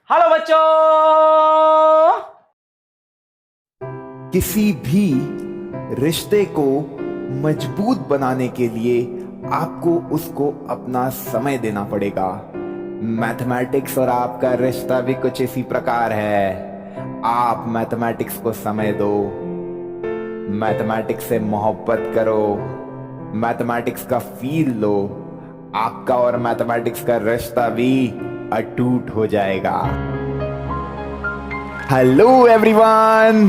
Hello बच्चों। किसी भी रिश्ते को मजबूत बनाने के लिए आपको उसको अपना समय देना पड़ेगा। मैथमेटिक्स और आपका रिश्ता भी कुछ इसी प्रकार है। आप मैथमेटिक्स को समय दो, मैथमेटिक्स से मोहब्बत करो, मैथमेटिक्स का फील लो, आपका और मैथमेटिक्स का रिश्ता भी अटूट हो जाएगा। Hello everyone,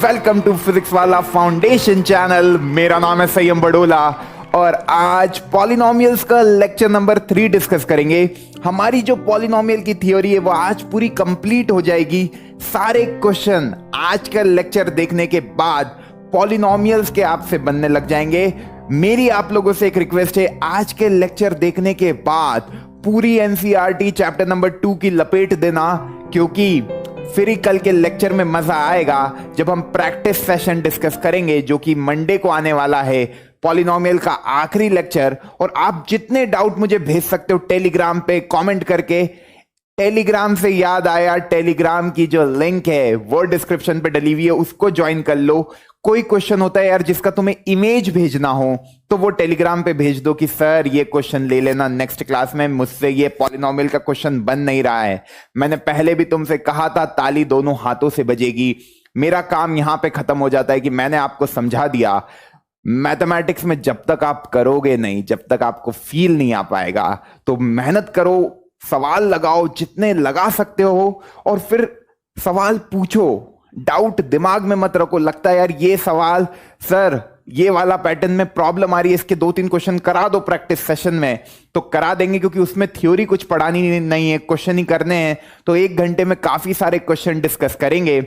welcome to physics वाला फाउंडेशन चैनल। मेरा नाम है सयम बडोला और आज पॉलिनोमियल्स का लेक्चर नंबर 3 डिस्कस करेंगे। हमारी जो पॉलिनोमियल की थ्योरी है वो आज पूरी कंप्लीट हो जाएगी। सारे क्वेश्चन आज का लेक्चर देखने के बाद पॉलिनोमियल्स के आपसे बनने लग जाएंगे। मेरी आप लोगों से एक रिक्वेस्ट है, आज के लेक्चर देखने के बाद पूरी एनसीईआरटी चैप्टर नंबर 2 की लपेट देना, क्योंकि फिर ही कल के लेक्चर में मजा आएगा जब हम प्रैक्टिस सेशन डिस्कस करेंगे, जो कि मंडे को आने वाला है, पॉलिनोमियल का आखिरी लेक्चर। और आप जितने डाउट मुझे भेज सकते हो टेलीग्राम पे कमेंट करके। टेलीग्राम से याद आया, टेलीग्राम की जो लिंक है वो डिस्क्रिप्शन पे डली हुई है, उसको ज्वाइन कर लो। कोई क्वेश्चन होता है यार जिसका तुम्हें इमेज भेजना हो तो वो टेलीग्राम पे भेज दो कि सर ये क्वेश्चन ले लेना नेक्स्ट क्लास में, मुझसे ये पॉलिनोमियल का क्वेश्चन बन नहीं रहा है। मैंने पहले भी तुमसे कहा था ताली दोनों हाथों से बजेगी। मेरा काम यहां पे खत्म हो जाता है कि मैंने आपको समझा दिया। मैथमेटिक्स में जब तक आप करोगे नहीं, जब तक आपको फील नहीं आ पाएगा, तो मेहनत करो, सवाल लगाओ जितने लगा सकते हो और फिर सवाल पूछो। डाउट दिमाग में मत रखो, लगता है यार ये सवाल सर ये वाला पैटर्न में प्रॉब्लम आ रही है, इसके 2-3 क्वेश्चन करा दो प्रैक्टिस सेशन में, तो करा देंगे क्योंकि उसमें थ्योरी कुछ पढ़ानी नहीं है, क्वेश्चन ही करने हैं। तो 1 घंटे में काफी सारे क्वेश्चन डिस्कस करेंगे।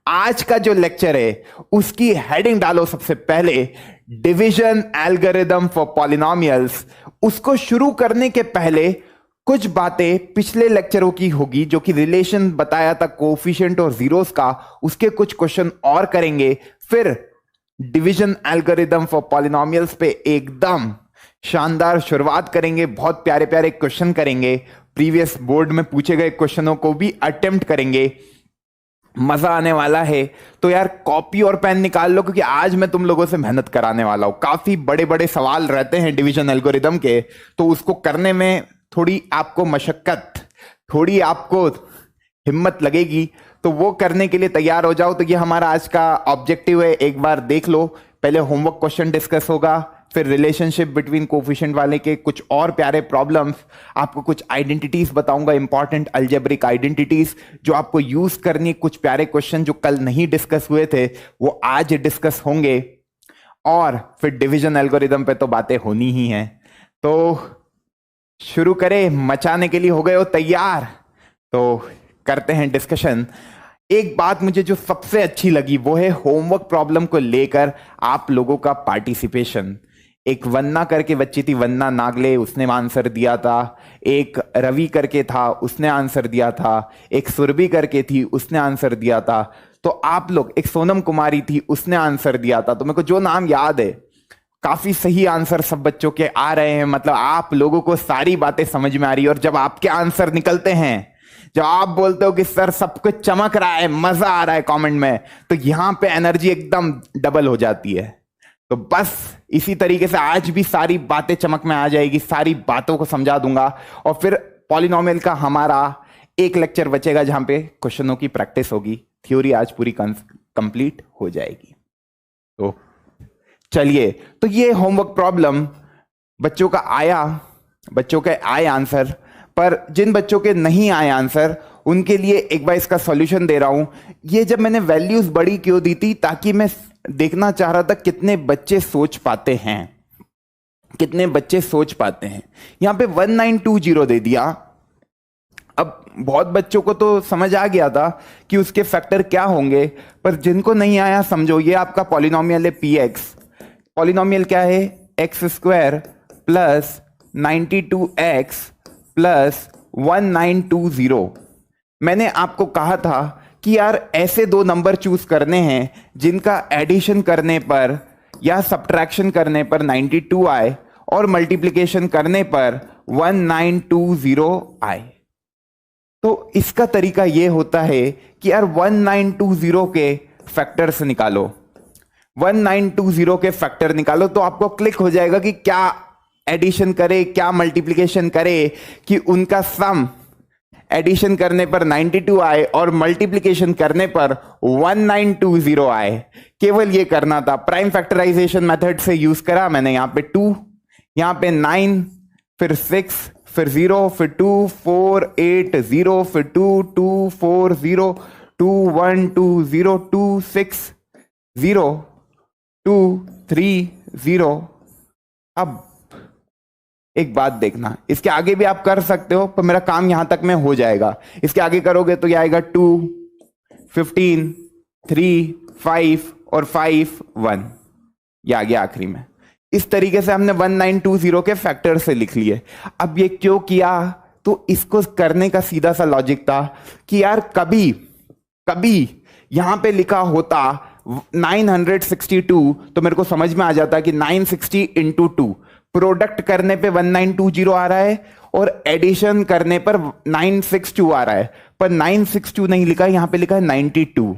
आज का जो लेक्चर है उसकी हेडिंग डालो सबसे पहले, डिवीजन एल्गोरिथम फॉर पॉलिनोमियल्स। उसको शुरू करने के पहले कुछ बातें पिछले लेक्चरों की होगी, जो कि रिलेशन बताया था कोएफिशिएंट और जीरोस का, उसके कुछ क्वेश्चन और करेंगे। फिर डिवीजन एल्गोरिथम फॉर पॉलिनोमियल्स पे एकदम शानदार शुरुआत करेंगे, बहुत प्यारे प्यारे क्वेश्चन करेंगे, प्रीवियस बोर्ड में पूछे गए क्वेश्चनों को भी अटेम्प्ट करेंगे। मजा आने वाला है। तो यार कॉपी और पेन निकाल लो, क्योंकि आज मैं तुम लोगों से मेहनत कराने वाला हूं। काफी बड़े बड़े सवाल रहते हैं डिवीजन एल्गोरिथम के, तो उसको करने में थोड़ी आपको मशक्कत, थोड़ी आपको हिम्मत लगेगी, तो वो करने के लिए तैयार हो जाओ। तो ये हमारा आज का ऑब्जेक्टिव है, एक बार देख लो। पहले होमवर्क क्वेश्चन डिस्कस होगा, फिर रिलेशनशिप बिटवीन कोएफिशिएंट वाले के कुछ और प्यारे प्रॉब्लम्स, आपको कुछ आइडेंटिटीज बताऊंगा, इंपॉर्टेंट अलजेब्रिक आइडेंटिटीज जो आपको यूज करनी। कुछ प्यारे क्वेश्चन जो कल नहीं डिस्कस हुए थे वो आज डिस्कस होंगे, और फिर डिवीजन एल्गोरिथम पे तो बातें होनी ही हैं। तो शुरू करें, मचाने के लिए हो गए हो तैयार? तो करते हैं डिस्कशन। एक बात मुझे जो सबसे अच्छी लगी वो है होमवर्क प्रॉब्लम को लेकर आप लोगों का पार्टिसिपेशन। एक वन्ना करके बच्ची थी, वन्ना नागले, उसने आंसर दिया था। एक रवि करके था, उसने आंसर दिया था। एक सुरभि करके थी, उसने आंसर दिया था। तो आप लोग, एक सोनम कुमारी थी, उसने आंसर दिया था। तो मेरे को जो नाम याद है, काफी सही आंसर सब बच्चों के आ रहे हैं। मतलब आप लोगों को सारी बातें समझ में आ रही है। और जब आपके आंसर निकलते हैं, जब आप बोलते हो कि सर सब कुछ चमक रहा है, मजा आ रहा है कमेंट में, तो यहां पे एनर्जी एकदम डबल हो जाती है। तो बस इसी तरीके से आज भी सारी बातें चमक में आ जाएगी, सारी बातों को समझा दूंगा। और फिर पॉलिनोमियल का हमारा एक लेक्चर बचेगा जहां पे क्वेश्चनों की प्रैक्टिस होगी। थ्योरी आज पूरी कंप्लीट हो जाएगी। तो चलिए, तो ये होमवर्क प्रॉब्लम बच्चों का आया, बच्चों के आए आंसर, पर जिन बच्चों के नहीं आए आंसर उनके लिए एक बार इसका सॉल्यूशन दे रहा हूं। ये जब मैंने वैल्यूज बड़ी क्यों दी थी, ताकि मैं देखना चाह रहा था कितने बच्चे सोच पाते हैं, कितने बच्चे सोच पाते हैं। यहां पे 1920 दे दिया। अब बहुत बच्चों को तो समझ आ गया था कि उसके फैक्टर क्या होंगे, पर जिनको नहीं आया समझो, ये आपका पॉलिनोमियल है px। पॉलिनोमियल क्या है? X square plus 92x plus 1920। मैंने आपको कहा था कि यार ऐसे 2 नंबर चूज करने हैं जिनका एडिशन करने पर या सब्ट्रैक्शन करने पर 92 आए और मल्टीप्लिकेशन करने पर 1920 आए। तो इसका तरीका ये होता है कि यार 1920 के फैक्टर्स निकालो, 1920 के फैक्टर निकालो, तो आपको क्लिक हो जाएगा कि क्या एडिशन करे क्या मल्टीप्लिकेशन करे कि उनका सम एडिशन करने पर 92 आए और मल्टीप्लिकेशन करने पर 1920 आए। केवल ये करना था। प्राइम फैक्टराइजेशन मेथड से यूज करा मैंने, यहां पे 2, यहां पे 9, फिर 6, फिर 0, फिर 2 4 8 0, फिर 2 2 4 0 2 1 2 0 2 6 0 2 3 0। अब एक बात देखना, इसके आगे भी आप कर सकते हो पर मेरा काम यहां तक में हो जाएगा। इसके आगे करोगे तो ये आएगा 2 15 3 5 और 5 1, ये आ गया आखिरी में। इस तरीके से हमने 1920 के फैक्टर से लिख लिए। अब ये क्यों किया, तो इसको करने का सीधा सा लॉजिक था कि यार कभी कभी यहां पे लिखा होता 962 तो मेरे को समझ में आ जाता कि 960 इंटू 2, प्रोडक्ट करने पे 1920 आ रहा है और एडिशन करने पर 962 आ रहा है, पर 962 नहीं लिखा है, यहां पे लिखा है 92।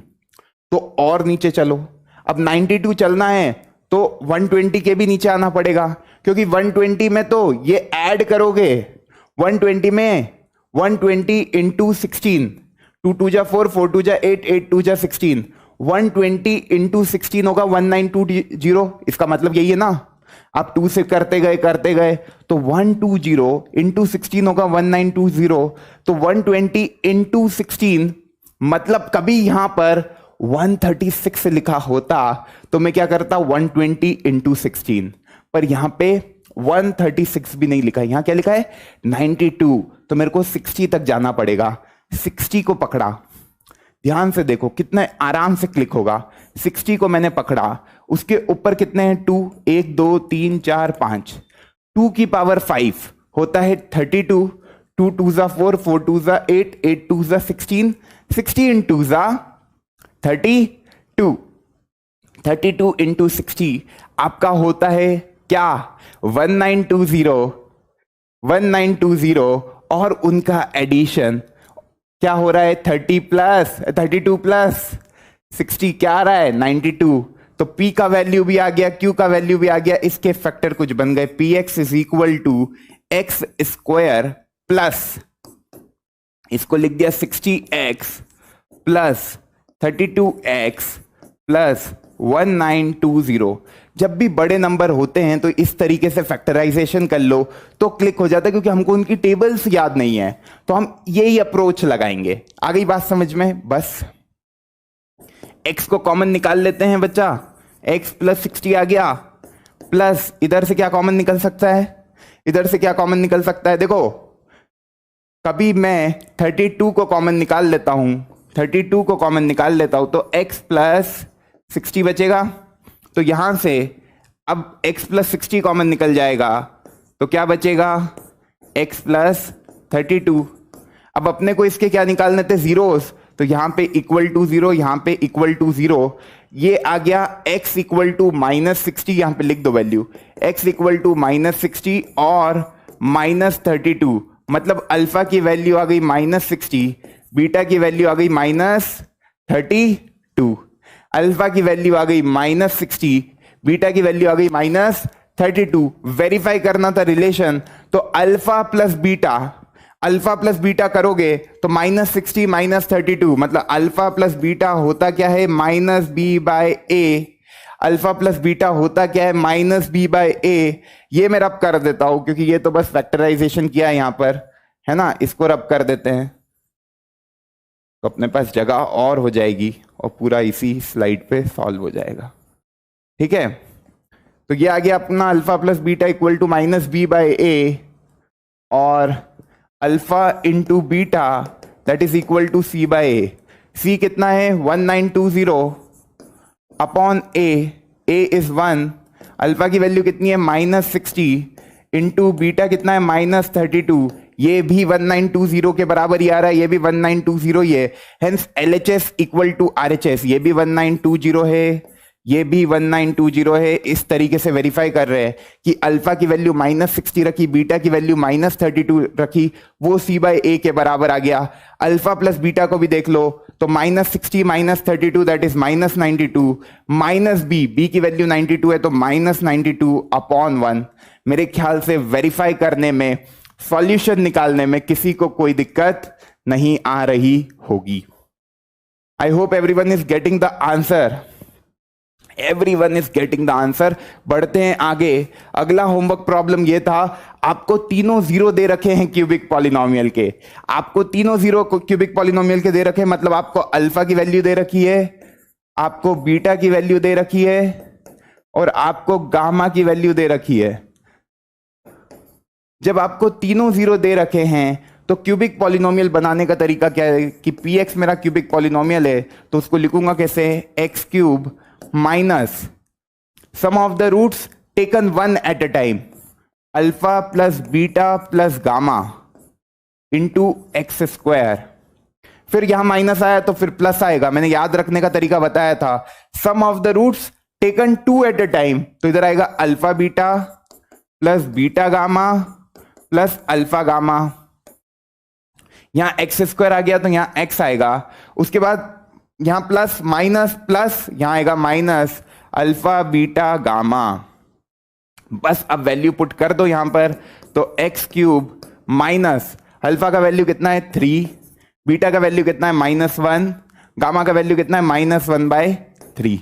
तो और नीचे चलो, अब 92 चलना है तो 120 के भी नीचे आना पड़ेगा, क्योंकि 120 में तो ये ऐड करोगे, 120 में 120 इंटू 16, 2 2 जा 4 4 2 जा 8 8 2 जा 16, 120 इंटू 16 होगा 1920। इसका मतलब यही है ना, आप 2 से करते गए तो 120 इंटू 16 होगा 1920। तो 120 इंटू 16 मतलब कभी यहां पर 136 लिखा होता तो मैं क्या करता 120 इंटू 16, पर यहां पे 136 भी नहीं लिखा है, यहां क्या लिखा है 92। तो मेरे को 60 तक जाना पड़ेगा। 60 को पकड़ा, ध्यान से देखो कितने आराम से क्लिक होगा। 60 को मैंने पकड़ा, उसके ऊपर कितने हैं 2, 1 2 3 4 5, 2 की पावर 5 होता है 32, 2 2 जा 4 4 2 जा 8 8 2 जा 16, 16 2 जा 32, 32 इंटू 60 आपका होता है क्या 1920 और उनका एडिशन क्या हो रहा है 32 प्लस 60 क्या आ रहा है 92। तो P का वैल्यू भी आ गया, Q का वैल्यू भी आ गया, इसके फैक्टर कुछ बन गए। Px is equal to x square plus, इसको लिख दिया 60x प्लस 32x प्लस 1920। जब भी बड़े नंबर होते हैं तो इस तरीके से फैक्टराइजेशन कर लो तो क्लिक हो जाता है, क्योंकि हमको उनकी टेबल्स याद नहीं है तो हम यही अप्रोच लगाएंगे। आ गई बात समझ में? बस x को कॉमन निकाल लेते हैं बच्चा, x प्लस 60 आ गया, प्लस इधर से क्या कॉमन निकल सकता है, इधर से क्या कॉमन निकल सकता है, देखो कभी मैं 32 को कॉमन निकाल लेता हूं, 32 को कॉमन निकाल लेता हूं तो x प्लस 60 बचेगा। तो यहां से अब x प्लस 60 कॉमन निकल जाएगा तो क्या बचेगा x प्लस 32। अब अपने को इसके क्या निकालने थे जीरोस, तो यहां पे इक्वल टू 0, यहां पे इक्वल टू 0, ये आ गया x इक्वल टू -60, यहां पे लिख दो वैल्यू x इक्वल टू -60 और -32, मतलब अल्फा की वैल्यू आ गई -60, बीटा की वैल्यू आ गई -32, अल्फा की वैल्यू आ गई -60, बीटा की वैल्यू आ गई -32। वेरीफाई करना था रिलेशन, तो अल्फा प्लस बीटा करोगे तो -60 -32, मतलब अल्फा प्लस बीटा होता क्या है -b/a, अल्फा प्लस बीटा होता क्या है -b/a। ये मैं रब कर देता हूं क्योंकि ये तो बस फैक्टराइजेशन किया है यहां पर, है ना, इसको रब कर देते हैं तो अपने पास जगह और हो जाएगी और पूरा इसी स्लाइड पे सॉल्व हो जाएगा। ठीक है, तो ये आ गया अपना alpha plus beta equal to -b/a और alpha into beta that is equal to c/a। c कितना है 1920 अपॉन a इज 1, अल्फा की वैल्यू कितनी है -60 इंटू बीटा कितना है -32, ये भी 1920 के बराबर ही आ रहा है, ये भी 1920 ही है, hence LHS equal to RHS, ये भी 1920 है, ये भी 1920 है। इस तरीके से वेरीफाई कर रहे हैं कि अल्फा की वैल्यू -60 रखी, बीटा की वैल्यू -32 रखी, वो c/a के बराबर आ गया। अल्फा प्लस बीटा को भी देख लो तो -60 -32 दैट इज -92, माइनस बी की वैल्यू 92 है तो -92/1। मेरे ख्याल से वेरीफाई करने में, सॉल्यूशन निकालने में किसी को कोई दिक्कत नहीं आ रही होगी। I hope everyone is getting the answer. Everyone is getting the answer. बढ़ते हैं आगे। अगला होमवर्क प्रॉब्लम ये था, आपको तीनों जीरो दे रखे हैं क्यूबिक पॉलिनोमियल के। आपको तीनों जीरो क्यूबिक पॉलिनोमियल के दे रखे हैं, मतलब आपको अल्फा की वैल्यू दे रखी है, आपको बीटा की वैल्यू दे रखी है और आपको गामा की वैल्यू दे रखी है। जब आपको तीनों जीरो दे रखे हैं तो क्यूबिक पॉलिनोमियल बनाने का तरीका क्या है कि px मेरा क्यूबिक पॉलिनोमियल है तो उसको लिखूंगा कैसे, x³ minus sum of the roots taken one at a time, alpha plus beta plus gamma into x²। फिर यहां माइनस आया तो फिर प्लस आएगा, मैंने याद रखने का तरीका बताया था। Some of the roots taken 2 at a time, तो इधर आएगा alpha beta plus beta gamma plus alpha gamma. यहां x² आ गया तो यहां x आएगा, उसके बाद यहां प्लस माइनस प्लस, यहां आएगा माइनस अल्फा बीटा गामा। बस अब वैल्यू पुट कर दो यहां पर, तो x³ माइनस अल्फा का वैल्यू कितना है 3, बीटा का वैल्यू कितना है -1, गामा का वैल्यू कितना है -1/3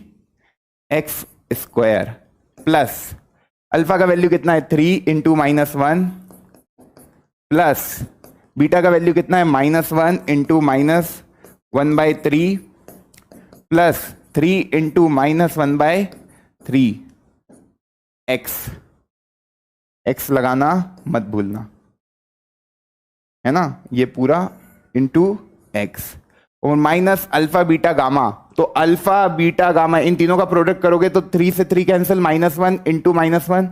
x² प्लस अल्फा का वैल्यू कितना है 3 इंटू -1 प्लस बीटा का वैल्यू कितना है -1 इंटू -1/3 प्लस 3 इंटू -1/3 x लगाना मत भूलना, है ना, ये पूरा इंटू x और माइनस अल्फा बीटा गामा। तो अल्फा बीटा गामा इन तीनों का प्रोडक्ट करोगे तो 3 से 3 कैंसिल, -1 इंटू -1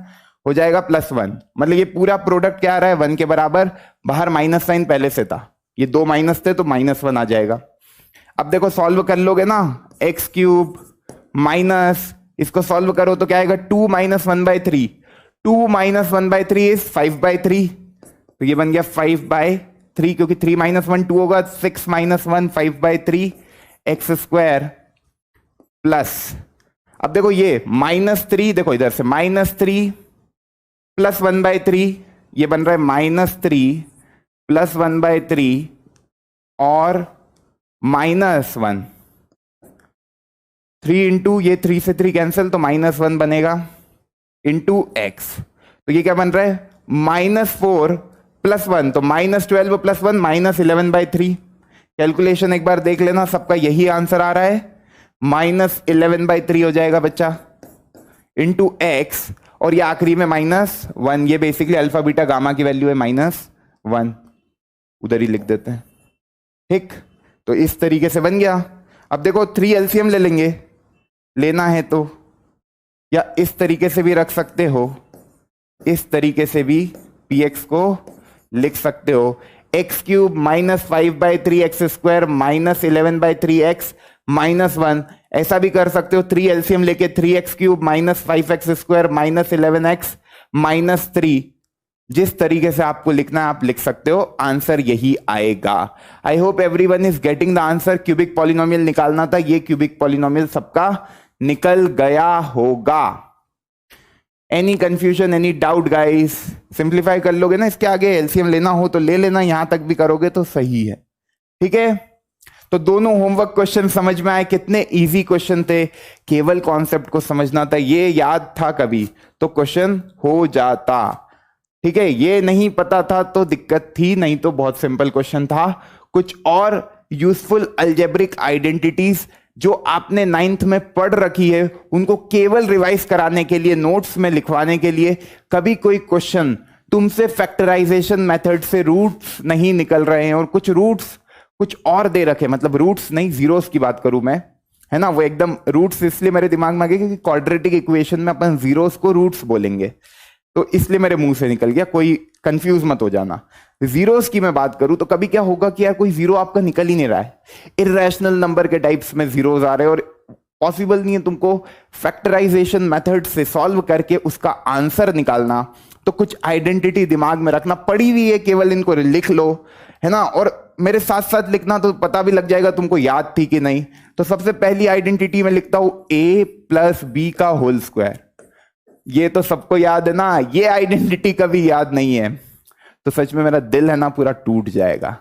हो जाएगा +1। मतलब ये पूरा प्रोडक्ट क्या आ रहा है 1 के बराबर, बाहर माइनस साइन पहले से था, ये 2 माइनस थे तो -1 आ जाएगा। अब देखो सॉल्व कर लोगे ना, x³ माइनस इसको सॉल्व करो तो क्या आएगा 2 - 1/3, 2 - 1/3 इज 5/3, तो ये बन गया 5/3 क्योंकि 3 - 1 2 होगा, 6 - 1 5/3 x² प्लस, अब देखो ये -3, देखो इधर से -3 प्लस 1/3, ये बन रहा है -3 प्लस 1/3 और -1, 3 इंटू ये 3 से 3 कैंसिल तो -1 बनेगा इंटू x, तो ये क्या बन रहा है -4 प्लस 1, तो -12 प्लस 1 -11/3। कैलकुलेशन एक बार देख लेना, सबका यही आंसर आ रहा है, -11/3 हो जाएगा बच्चा इंटू x, और ये आखिरी में -1, ये बेसिकली अल्फा बीटा गामा की वैल्यू है -1, उधर ही लिख देते हैं, ठीक। तो इस तरीके से बन गया। अब देखो 3 एलसीएम ले लेंगे, लेना है तो, या इस तरीके से भी रख सकते हो, इस तरीके से भी px को लिख सकते हो, x³ -5/3 x² -11/3x -1, ऐसा भी कर सकते हो 3 एलसीएम लेके 3x³ -5x² -11x -3, जिस तरीके से आपको लिखना है आप लिख सकते हो, आंसर यही आएगा। I hope everyone is getting the answer. Cubic polynomial निकालना था, ये क्यूबिक पॉलिनोमियल सबका निकल गया होगा। Any confusion, any doubt guys? Simplify कर लोगे ना, इसके आगे एलसीएम लेना हो तो ले लेना, यहां तक भी करोगे तो सही है, ठीक है। तो दोनों होमवर्क क्वेश्चन समझ में आए, कितने इजी क्वेश्चन थे, केवल कॉन्सेप्ट को समझना था, ये याद था कभी तो क्वेश्चन हो जाता, ठीक है। ये नहीं पता था तो दिक्कत थी, नहीं तो बहुत सिंपल क्वेश्चन था। कुछ और यूजफुल अलजेब्रिक आइडेंटिटीज जो आपने 9th में पढ़ रखी है, उनको केवल रिवाइज कराने के लिए, नोट्स में लिखवाने के लिए, कभी कोई क्वेश्चन तुमसे फैक्टराइजेशन मेथड से रूट्स नहीं निकल रहे हैं और कुछ रूट्स कुछ और दे रखे, मतलब रूट्स नहीं, जीरोस की बात करूं मैं, है ना, वो एकदम रूट्स इसलिए मेरे दिमाग में आ गया क्योंकि क्वाड्रेटिक इक्वेशन में अपन जीरोस को रूट्स बोलेंगे, तो इसलिए मेरे मुंह से निकल गया, कोई कंफ्यूज मत हो जाना। जीरोस की मैं बात करूं तो कभी क्या होगा कि यार कोई जीरो आपका निकल ही नहीं रहा है, इर्रेशनल नंबर के टाइप्स में जीरोस आ रहे हैं और पॉसिबल नहीं है तुमको फैक्टराइजेशन मेथड से सॉल्व करके उसका आंसर निकालना। तो कुछ आइडेंटिटी दिमाग में रखना पड़ी हुई है, केवल इनको लिख लो, है ना, और मेरे साथ साथ लिखना तो पता भी लग जाएगा तुमको याद थी कि नहीं। तो सबसे पहली आइडेंटिटी में लिखता हूं a प्लस बी का होल स्क्वायर। ये तो सबको याद है ना, ये आइडेंटिटी कभी याद नहीं है तो सच में मेरा दिल है ना पूरा टूट जाएगा।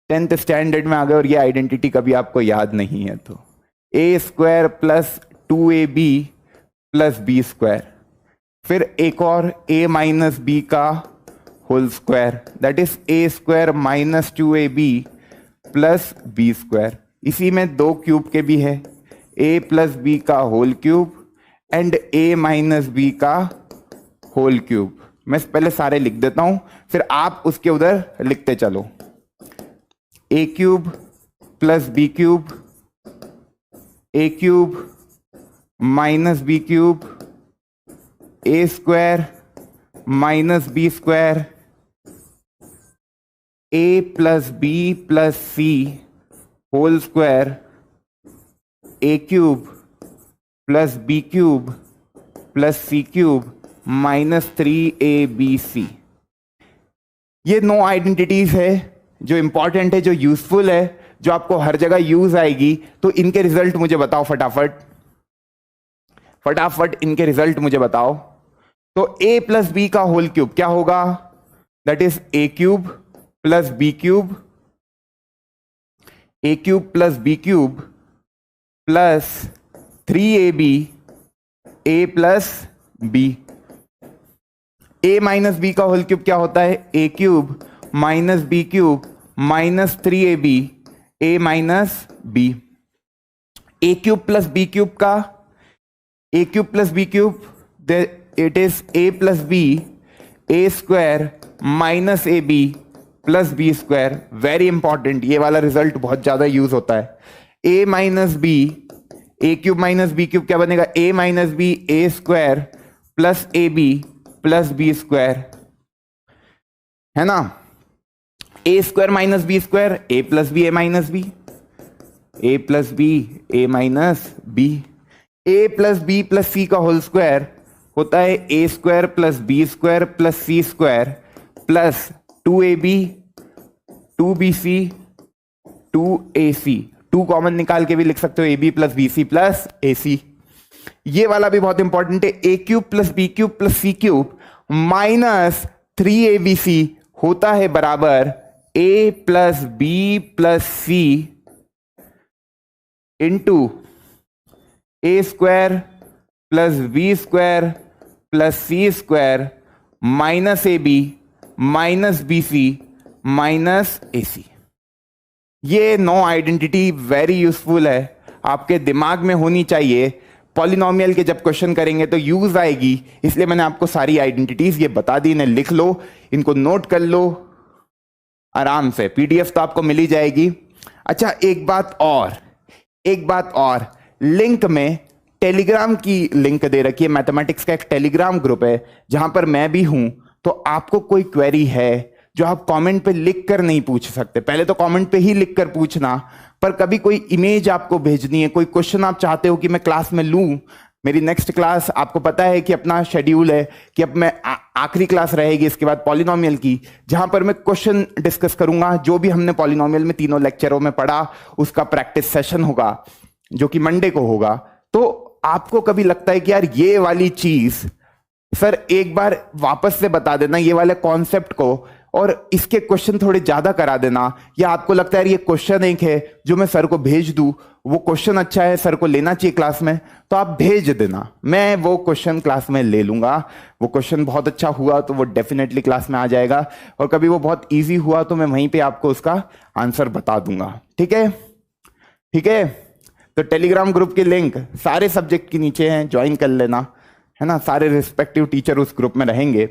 10th स्टैंडर्ड में आ गए और ये आइडेंटिटी कभी आपको याद नहीं है तो a square plus 2ab plus b square, फिर एक और a माइनस बी का whole square that is a square minus 2ab plus b square. इसी में दो क्यूब के भी है, a प्लस बी का whole cube and a minus b का होल क्यूब। मैं पहले सारे लिख देता हूं फिर आप उसके उधर लिखते चलो। a cube plus b cube, a cube minus b cube, a square minus b square, a plus b plus c whole square, a cube plus b cube plus c cube minus 3abc। ये 9 identities है जो important है, जो useful है, जो आपको हर जगह use आएगी। तो इनके रिजल्ट मुझे बताओ फटाफट, फटाफट इनके रिजल्ट मुझे बताओ। तो a प्लस बी का होल क्यूब क्या होगा, that is a cube plus b cube, a cube plus b cube plus 3ab a plus b। a minus b का होल क्यूब क्या होता है, a cube minus b cube minus 3ab a minus b। a cube plus b cube का, a cube plus b cube it is a plus b a square minus ab plus b square. Very important, ये वाला result बहुत ज्यादा use होता है। a minus b, a cube minus b cube क्या बनेगा, a minus b a square plus a b plus b square, है ना। a square minus b square a plus b a minus b, a plus b a minus b. a plus b plus c का whole square होता है a square plus b square plus c square plus 2ab 2bc 2ac। 2 common निकाल के भी लिख सकते हो ab plus bc plus ac। ये वाला भी बहुत इंपॉर्टेंट है, a cube plus b cube plus c cube minus 3abc होता है बराबर a plus b plus c into a square plus b square plus c square minus a b minus b c minus a c. ये 9 identity very useful है, आपके दिमाग में होनी चाहिए। पॉलिनोमियल के जब क्वेश्चन करेंगे तो यूज आएगी, इसलिए मैंने आपको सारी आइडेंटिटीज ये बता दी। इन्हें लिख लो, इनको नोट कर लो आराम से, पीडीएफ तो आपको मिल ही जाएगी। अच्छा एक बात और, लिंक में टेलीग्राम की लिंक दे रखी है। मैथमेटिक्स का एक टेलीग्राम ग्रुप है जहां पर मैं भी हूं। तो आपको कोई क्वेरी है जो आप कमेंट पे लिख कर नहीं पूछ सकते, पहले तो कमेंट पे ही लिख कर पूछना, पर कभी कोई इमेज आपको भेजनी है, कोई क्वेश्चन आप चाहते हो कि मैं क्लास में लूं। मेरी नेक्स्ट क्लास आपको पता है कि अपना शेड्यूल है कि अब मैं आखिरी क्लास रहेगी इसके बाद पॉलिनोमियल की, जहां पर मैं क्वेश्चन डिस्कस करूंगा। जो भी हमने पॉलिनोमियल में तीनों लेक्चरों में पढ़ा उसका प्रैक्टिस सेशन होगा जो कि मंडे को होगा। तो आपको कभी लगता है कि यार ये वाली चीज सर एक बार वापस से बता देना, ये वाले कॉन्सेप्ट को, और इसके क्वेश्चन थोड़े ज्यादा करा देना, या आपको लगता है ये क्वेश्चन एक है जो मैं सर को भेज दूं, वो क्वेश्चन अच्छा है सर को लेना चाहिए क्लास में, तो आप भेज देना, मैं वो क्वेश्चन क्लास में ले लूंगा। वो क्वेश्चन बहुत अच्छा हुआ तो वो डेफिनेटली क्लास में आ जाएगा, और कभी वो बहुत ईजी हुआ तो मैं वहीं पर आपको उसका आंसर बता दूंगा। ठीक है, ठीक है। तो टेलीग्राम ग्रुप की लिंक सारे सब्जेक्ट के नीचे है, ज्वाइन कर लेना, है ना। सारे रिस्पेक्टिव टीचर उस ग्रुप में रहेंगे।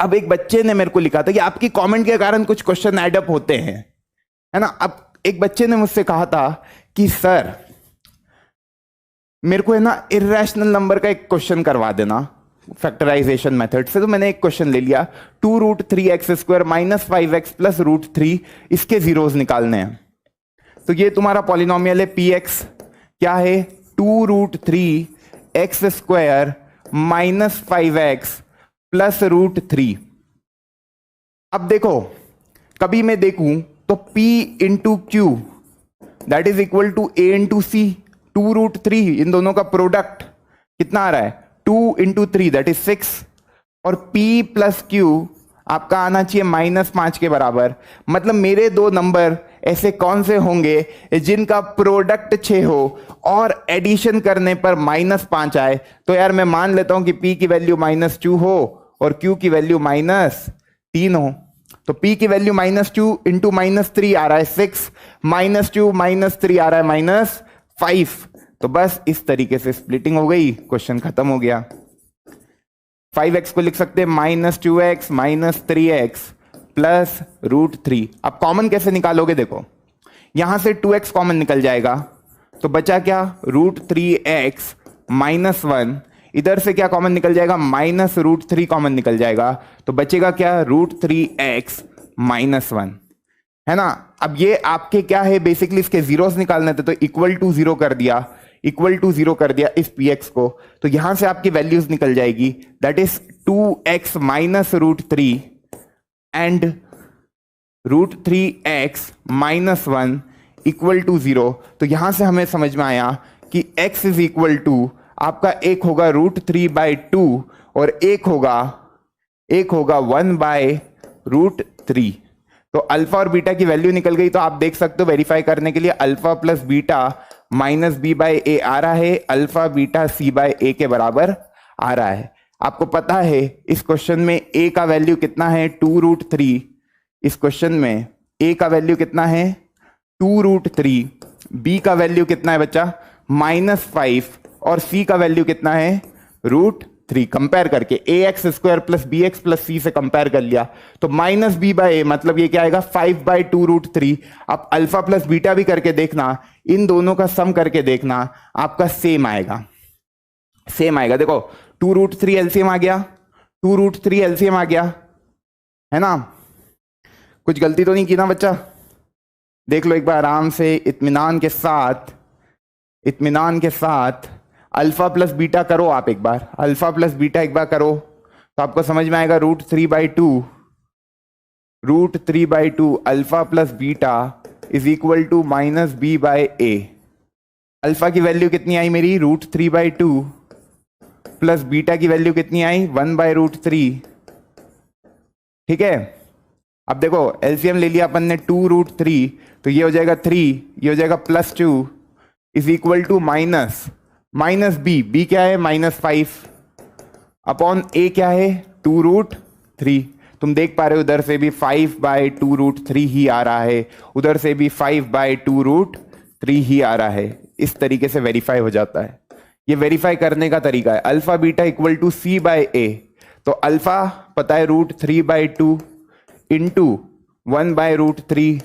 अब एक बच्चे ने मेरे को लिखा था कि आपकी कमेंट के कारण कुछ क्वेश्चन ऐड अप होते हैं, है ना। अब एक बच्चे ने मुझसे कहा था कि सर मेरे को है ना इर्रेशनल नंबर का एक क्वेश्चन करवा देना फैक्टराइजेशन मेथड से। तो मैंने एक क्वेश्चन ले लिया, 2√3x² माइनस 5x प्लस √3, इसके जीरोस निकालने हैं। तो ये तुम्हारा पॉलिनोमियल है px, क्या है, 2√3 x² माइनस 5x प्लस √3। अब देखो, कभी मैं देखूं तो P into q that is equal to A into c. 2√3 इन दोनों का प्रोडक्ट कितना आ रहा है, 2 इंटू 3 दैट इज 6, और P प्लस क्यू आपका आना चाहिए -5 के बराबर। मतलब मेरे दो नंबर ऐसे कौन से होंगे जिनका प्रोडक्ट 6 हो और एडिशन करने पर -5 आए। तो यार मैं मान लेता हूं कि P की वैल्यू -2 हो और Q की वैल्यू -3 हो। तो P की वैल्यू -2 इंटू -3 आ रहा है 6, -2 -3 आ रहा है -5। तो बस इस तरीके से स्प्लिटिंग हो गई, क्वेश्चन खत्म हो गया। 5x को लिख सकते हैं -2x -3x प्लस √3। अब कॉमन कैसे निकालोगे, देखो यहां से 2x कॉमन निकल जाएगा, तो बचा क्या, √3x -1। इधर से क्या कॉमन निकल जाएगा, -√3 कॉमन निकल जाएगा, तो बचेगा क्या, √3x -1, है ना। अब ये आपके क्या है, बेसिकली इसके जीरोस निकालने थे, तो इक्वल टू 0 कर दिया, इक्वल टू 0 कर दिया इस px को, तो यहां से आपकी वैल्यूज निकल जाएगी, that is 2x -√3 and √3x -1 equal to 0। तो यहां से हमें समझ में आया कि x इज इक्वल टू आपका एक होगा √3/2 और एक होगा 1/√3। तो अल्फा और बीटा की वैल्यू निकल गई। तो आप देख सकते हो वेरीफाई करने के लिए अल्फा प्लस बीटा -b/a आ रहा है, अल्फा बीटा c/a के बराबर आ रहा है। आपको पता है इस क्वेश्चन में a का वैल्यू कितना है, 2√3। इस क्वेश्चन में a का वैल्यू कितना है, 2√3, b का वैल्यू कितना है बच्चा, -5, और c का वैल्यू कितना है, √3। कंपेयर करके ax² plus bx plus c से कंपेयर कर लिया, तो -b/a मतलब ये क्या आएगा, 5/2√3। अब अल्फा प्लस बीटा भी करके देखना, इन दोनों का सम करके देखना, आपका सेम आएगा, सेम आएगा। देखो 2√3 एलसीएम आ गया, 2√3 एलसीएम आ गया, है ना। कुछ गलती तो नहीं की ना बच्चा, देख लो एक बार आराम से, इत्मीनान के साथ, इत्मीनान के साथ अल्फा प्लस बीटा करो आप एक बार, अल्फा प्लस बीटा एक बार करो तो आपको समझ में आएगा, √3/2 alpha plus beta is equal to -b/a। Alpha की वैल्यू कितनी आई मेरी, √3/2 प्लस बीटा की वैल्यू कितनी आई, 1/√3। ठीक है, अब देखो एलसीएम ले लिया अपन ने 2√3, तो ये हो जाएगा 3, ये हो जाएगा +2 इज इक्वल टू -b क्या है, -5 अपॉन a क्या है, 2√3। तुम देख पा रहे हो उधर से भी 5/2√3 ही आ रहा है, उधर से भी 5/2√3 ही आ रहा है। इस तरीके से वेरीफाई हो जाता है, ये वेरीफाई करने का तरीका है। Alpha beta equal to c/a, तो अल्फा पता है √3/2 इंटू 1/√3,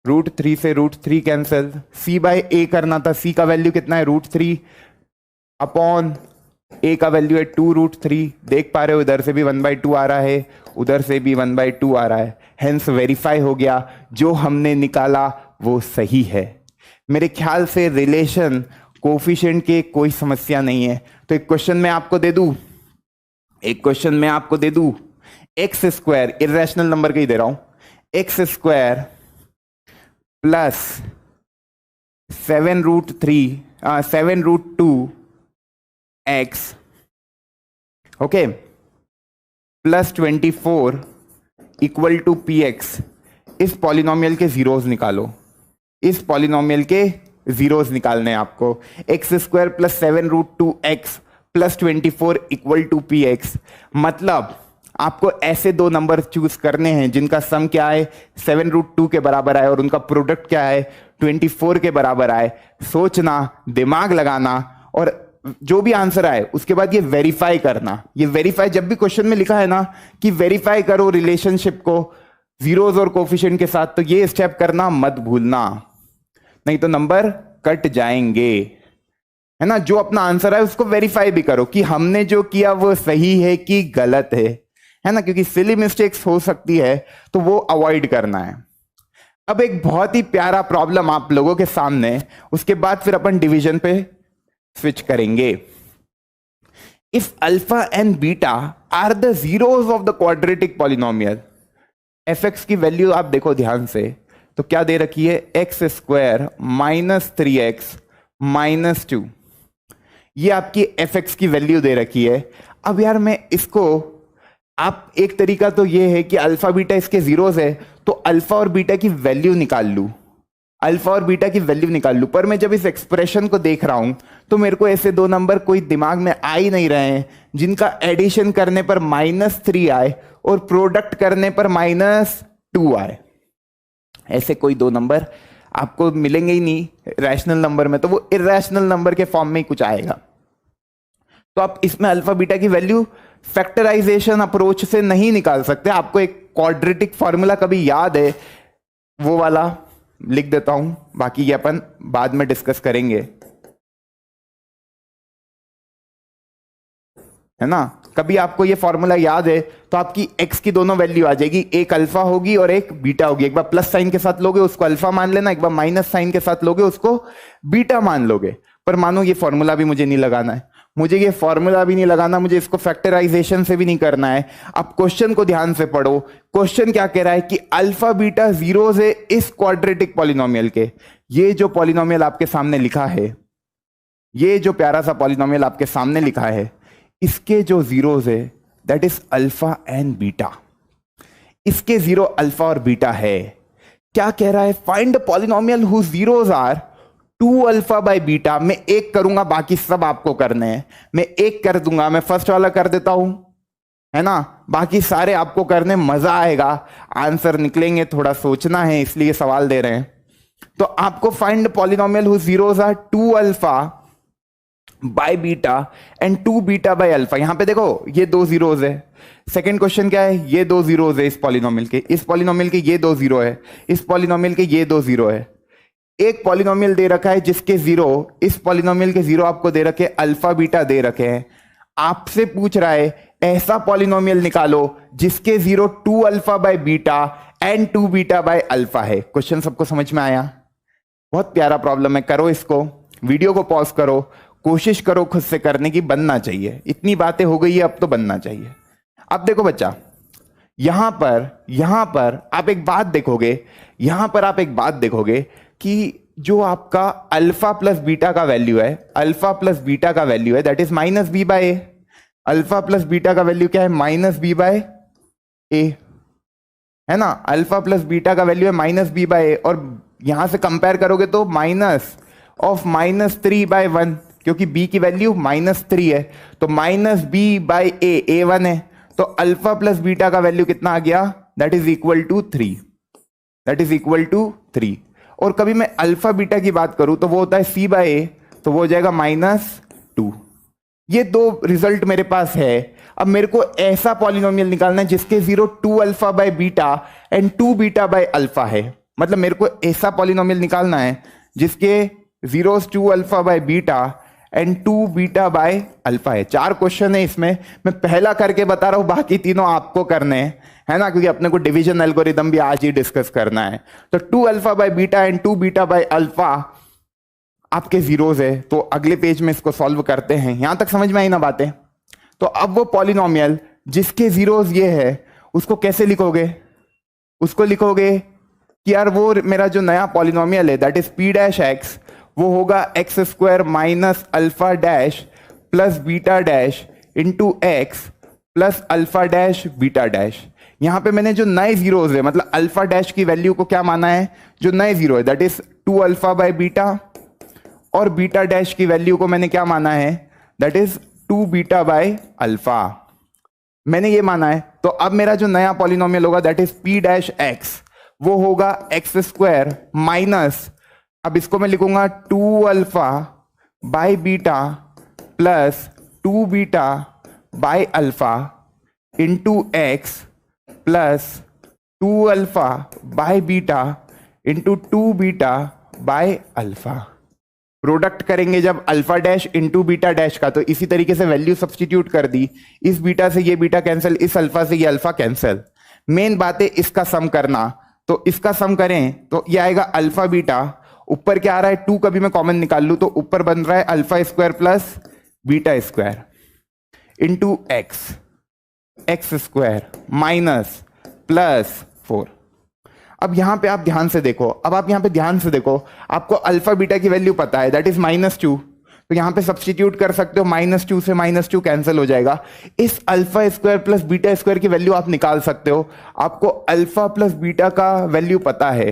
√3 से √3 कैंसिल, c/a करना था, c का वैल्यू कितना है, √3 अपॉन a का वैल्यू है 2√3। देख पा रहे हो इधर से भी 1/2 आ रहा है, उधर से भी 1/2 आ रहा है, हेंस वेरीफाई हो गया, जो हमने निकाला वो सही है। मेरे ख्याल से रिलेशन कोफिशिएंट के कोई समस्या नहीं है। तो एक क्वेश्चन मैं आपको दे दूं, एक क्वेश्चन मैं आपको दे दूं, x², इरेशनल नंबर का ही दे रहा हूं, x² plus 7√2x okay plus 24 equal to px। इस पॉलिनोमियल के जीरोस निकालो, इस पॉलिनोमियल के जीरोस निकालने हैं आपको। x² plus 7√2x plus 24 equal to px, मतलब आपको ऐसे दो नंबर चूज करने हैं जिनका सम क्या है, 7√2 के बराबर आए और उनका प्रोडक्ट क्या है, 24 के बराबर आए। सोचना, दिमाग लगाना, और जो भी आंसर आए उसके बाद ये वेरीफाई करना। ये वेरीफाई जब भी क्वेश्चन में लिखा है ना कि वेरीफाई करो रिलेशनशिप को जीरोस और कोफिशिएंट के साथ, तो ये स्टेप करना मत भूलना, नहीं तो नंबर कट जाएंगे, है ना। जो अपना आंसर है उसको वेरीफाई भी करो कि हमने जो किया वो सही है कि गलत है ना, क्योंकि सिली मिस्टेक्स हो सकती है तो वो अवॉइड करना है। अब एक बहुत ही प्यारा प्रॉब्लम आप लोगों के सामने, उसके बाद फिर अपन डिवीजन पे स्विच करेंगे। If alpha and beta are the zeros of the quadratic polynomial, f x की वैल्यू आप देखो ध्यान से, तो क्या दे रखी है, x square minus 3x minus 2, ये आपकी एफ एक्स की वैल्यू दे रखी है। अब यार मैं इसको, आप एक तरीका तो ये है कि अल्फा बीटा इसके जीरोस है, तो अल्फा और बीटा की वैल्यू निकाल लूं, अल्फा और बीटा की वैल्यू निकाल लूं। पर मैं जब इस एक्सप्रेशन को देख रहा हूं तो मेरे को ऐसे दो नंबर कोई दिमाग में आ ही नहीं रहे हैं जिनका एडिशन करने पर -3 आए और प्रोडक्ट करने पर -2 आए। ऐसे कोई दो नंबर आपको मिलेंगे ही नहीं रैशनल नंबर में, तो वो इरैशनल नंबर के फॉर्म में ही कुछ आएगा। तो आप इसमें अल्फा बीटा की वैल्यू फैक्टराइजेशन अप्रोच से नहीं निकाल सकते। आपको एक क्वाड्रेटिक फॉर्मूला कभी याद है, वो वाला लिख देता हूं, बाकी ये अपन बाद में डिस्कस करेंगे, है ना। कभी आपको ये फॉर्मूला याद है तो आपकी x की दोनों वैल्यू आ जाएगी, एक अल्फा होगी और एक बीटा होगी। एक बार प्लस साइन के साथ लोगे उसको अल्फा मान लेना, एक बार माइनस साइन के साथ लोगे उसको बीटा मान लोगे। पर मानो ये फॉर्मूला भी मुझे नहीं लगाना है, मुझे ये फॉर्मूला भी नहीं लगाना, मुझे इसको फैक्टराइजेशन से भी नहीं करना है। अब क्वेश्चन को ध्यान से पढ़ो, क्वेश्चन क्या कह रहा है कि अल्फा बीटा जीरोस है इस क्वाड्रेटिक पॉलिनोमियल के। ये जो पॉलिनोमियल आपके सामने लिखा है, ये जो प्यारा सा पॉलिनोमियल आपके सामने लिखा है, इसके जो जीरोस है that is alpha and beta, इसके जीरो अल्फा और बीटा है। क्या कह रहा है, find the polynomial whose zeros are 2 alpha by beta. मैं एक करूंगा, बाकी सब आपको करने हैं। मैं एक कर दूंगा, मैं फर्स्ट वाला कर देता हूं, है ना, बाकी सारे आपको करने, मजा आएगा, आंसर निकलेंगे। थोड़ा सोचना है इसलिए सवाल दे रहे हैं। तो आपको find polynomial whose zeros are 2 alpha by beta and 2 beta by alpha. यहां पे देखो ये दो जीरोस है। सेकंड क्वेश्चन क्या है, ये दो जीरोस है इस पॉलिनोमियल के, इस पॉलिनोमियल के ये दो जीरो है, इस पॉलिनोमियल के ये दो जीरो है। एक पॉलिनोमियल दे रखा है जिसके जीरो, इस पॉलिनोमियल के जीरो आपको दे रखे, अल्फा बीटा दे रखे हैं। आपसे पूछ रहा है ऐसा पॉलिनोमियल निकालो जिसके zero 2 alpha by beta and 2 beta by alpha है। क्वेश्चन सबको समझ में आया? बहुत प्यारा प्रॉब्लम है। करो इसको, वीडियो को पॉज करो, कोशिश करो खुद से करने की, बनना चाहिए। इतनी बातें हो गई है, अब तो बनना चाहिए। अब देखो बच्चा, यहां पर आप एक बात देखोगे, यहां पर आप एक बात देखोगे कि जो आपका अल्फा प्लस बीटा का वैल्यू है, अल्फा प्लस बीटा का वैल्यू है that is minus b by a. Alpha plus beta का वैल्यू क्या है, माइनस बी बाय ए, है ना। अल्फा प्लस बीटा का वैल्यू है माइनस बी बाय ए, और यहां से कंपेयर करोगे तो माइनस ऑफ -3 बाय 1, क्योंकि b की वैल्यू -3 है, तो माइनस बी बाय ए 1 है, तो अल्फा प्लस बीटा का वैल्यू कितना आ गया, that is equal to 3, that is equal to 3। और कभी मैं अल्फा बीटा की बात करूं तो वो होता है c बाय ए, तो वो हो जाएगा -2। ये दो रिजल्ट मेरे पास है। अब मेरे को ऐसा पॉलिनोमियल निकालना है जिसके zero 2 alpha by beta and 2 beta by alpha है। मतलब मेरे को ऐसा पॉलिनोमियल निकालना है जिसके zeros 2 alpha by beta and 2 beta by alpha है। 4 क्वेश्चन है इसमें, मैं पहला करके बता रहा हूं, बाकी तीनों आपको करने हैं, है ना, क्योंकि अपने को डिवीजन एल्गोरिदम भी आज ही डिस्कस करना है। तो 2 alpha by beta and 2 beta by alpha आपके जीरोस है। तो अगले पेज में इसको सॉल्व करते हैं। यहां तक समझ में आई ना बातें? तो अब वो पॉलिनोमियल जिसके जीरोस ये है उसको कैसे लिखोगे? उसको लिखोगे कि यार वो मेरा जो नया पॉलिनोमियल है that is p dash x, वो होगा x square minus alpha dash plus beta dash into x plus alpha dash beta dash. यहां पे मैंने जो नए जीरोस है, मतलब अल्फा डैश की वैल्यू को क्या माना है, जो नए जीरो है that is 2 alpha by beta, और बीटा डैश की वैल्यू को मैंने क्या माना है, that is 2 beta by alpha, मैंने ये माना है। तो अब मेरा जो नया पॉलिनोमियल होगा that is p dash x, वो होगा एक्स स्क्वायर माइनस, अब इसको मैं लिखूंगा 2 alpha by beta plus 2 beta by alpha into x plus 2 alpha by beta into 2 beta by alpha. Product करेंगे जब alpha dash into beta dash का, तो इसी तरीके से वैल्यू सब्सटीट्यूट कर दी, इस बीटा से ये बीटा कैंसिल, इस अल्फा से ये अल्फा कैंसिल। मेन बात है इसका सम करना, तो इसका सम करें तो ये आएगा अल्फा बीटा, ऊपर क्या आ रहा है 2 का भी मैं कॉमन निकाल लूं तो ऊपर बन रहा है alpha square plus beta square into x square minus plus 4। अब यहां पे आप ध्यान से देखो, अब आप यहां पे ध्यान से देखो, आपको अल्फा बीटा की वैल्यू पता है दैट इज -2, तो यहां पे सब्स्टिट्यूट कर सकते हो, -2 से -2 कैंसिल हो जाएगा। इस alpha square plus beta square की वैल्यू आप निकाल सकते हो। आपको अल्फा प्लस बीटा का वैल्यू पता है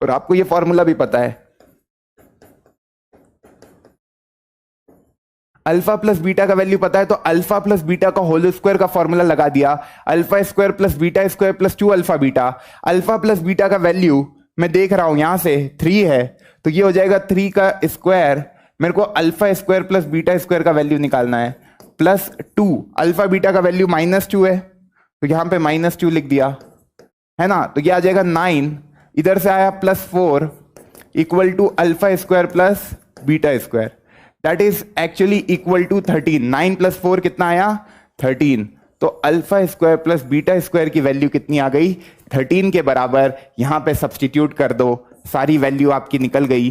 और आपको ये फॉर्मूला भी पता है। अल्फा प्लस बीटा का वैल्यू पता है तो अल्फा प्लस बीटा का होल स्क्वायर का फॉर्मूला लगा दिया, alpha square plus beta square plus 2 alpha beta. Alpha plus beta का वैल्यू मैं देख रहा हूं यहां से 3 है, तो ये हो जाएगा 3 का स्क्वायर। मेरे को alpha square plus beta square का वैल्यू निकालना है, प्लस 2। अल्फा बीटा का वैल्यू -2 है तो यहां पे -2 लिख दिया है ना, तो ये आ जाएगा 9, इधर से आया +4 equal to alpha square plus beta square, that is actually equal to 13। 9 + 4 कितना आया 13, तो alpha square plus beta square की वैल्यू कितनी आ गई 13 के बराबर। यहां पे सब्स्टिट्यूट कर दो, सारी वैल्यू आपकी निकल गई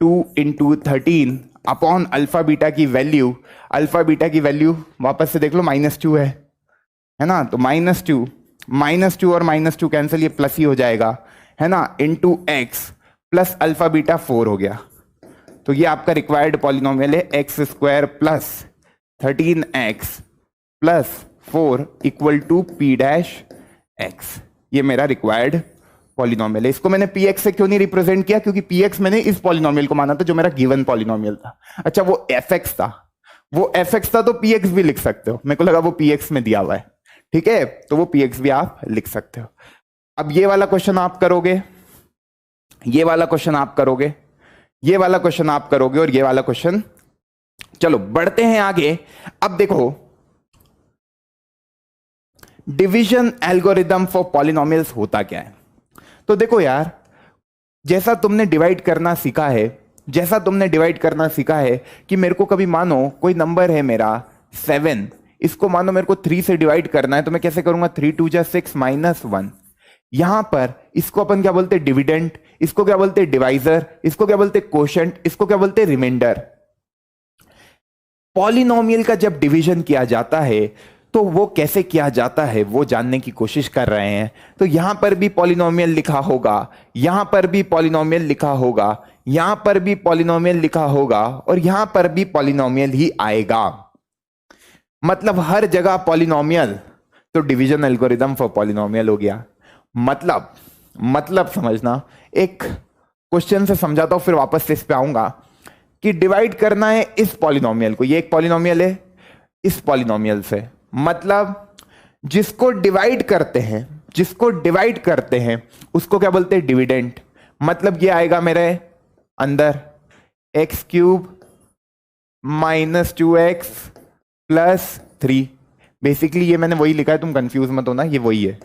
2 × 13 अपॉन अल्फा बीटा की वैल्यू। अल्फा बीटा की वैल्यू वापस से देख लो -2 है ना, तो -2 और -2 कैंसिल, ये प्लस ही हो जाएगा है ना, into x plus alpha beta 4 हो गया। तो ये आपका रिक्वायर्ड पॉलिनोमियल है x square plus 13x plus 4 equal to p dash x। ये मेरा रिक्वायर्ड पॉलिनोमियल है। इसको मैंने px से क्यों नहीं रिप्रेजेंट किया, क्योंकि px मैंने इस पॉलिनोमियल को माना था जो मेरा गिवन पॉलिनोमियल था। अच्छा वो fx था, तो px भी लिख सकते हो, मेरे को लगा वो px में दिया हुआ है, ठीक है, तो वो px भी आप लिख सकते हो। अब ये वाला क्वेश्चन आप करोगे, ये वाला क्वेश्चन आप करोगे, ये वाला क्वेश्चन आप करोगे और ये वाला क्वेश्चन। चलो बढ़ते हैं आगे। अब देखो डिवीजन एल्गोरिदम फॉर पॉलिनोमियल्स होता क्या है। तो देखो यार, जैसा तुमने डिवाइड करना सीखा है, कि मेरे को कभी मानो कोई नंबर है मेरा 7, इसको मानो मेरे को 3 से डिवाइड करना है, तो मैं कैसे करूंगा 3 × 2 = 6 -1। यहां पर इसको अपन क्या बोलते हैं डिविडेंड, इसको क्या बोलते हैं डिवाइजर, इसको क्या बोलते हैं कोशेंट, इसको क्या बोलते हैं रिमाइंडर। पॉलिनोमियल का जब डिवीजन किया जाता है तो वो कैसे किया जाता है वो जानने की कोशिश कर रहे हैं। तो यहां पर भी पॉलिनोमियल लिखा होगा, यहां पर भी पॉलिनोमियल लिखा होगा, यहां पर भी पॉलिनोमियल लिखा होगा और यहां पर भी पॉलिनोमियल ही आएगा, मतलब हर जगह पॉलिनोमियल। तो डिवीजन एल्गोरिदम फॉर पॉलिनोमियल हो गया। मतलब समझना, एक क्वेश्चन से समझाता हूं फिर वापस से इस पे आऊंगा कि डिवाइड करना है इस पॉलिनोमियल को, ये एक पॉलिनोमियल है, इस पॉलिनोमियल से, मतलब जिसको डिवाइड करते हैं उसको क्या बोलते हैं डिविडेंड। मतलब ये आएगा मेरे अंदर x³ -2x + 3। बेसिकली ये मैंने वही लिखा है, तुम कंफ्यूज मत होना, ये वही है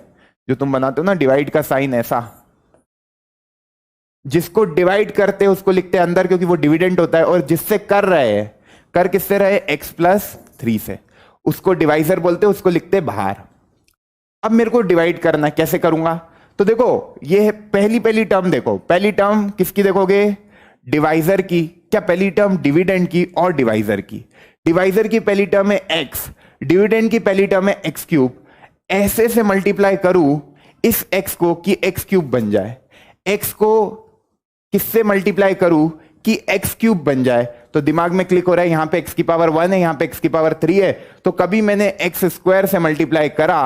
जो तुम बनाते हो ना डिवाइड का साइन, ऐसा जिसको डिवाइड करते हैं उसको लिखते हैं अंदर क्योंकि वो डिविडेंड होता है, और जिससे कर रहे हैं, कर किससे रहे x + 3 से, उसको डिवाइजर बोलते हैं, उसको लिखते हैं बाहर। अब मेरे को डिवाइड करना, कैसे करूंगा, तो देखो ये पहली टर्म देखो, पहली टर्म किसकी देखोगे डिवाइजर की, क्या पहली टर्म डिविडेंड की और डिवाइजर की। डिवाइजर की पहली टर्म है x, डिविडेंड की पहली टर्म है x³। ऐसे से मल्टीप्लाई करूं इस x को कि x³ बन जाए, x को किससे मल्टीप्लाई करूं कि x³ बन जाए। तो दिमाग में क्लिक हो रहा है, यहां पे x⁻1 है, यहां पे x⁻3 है, तो कभी मैंने x² से मल्टीप्लाई करा,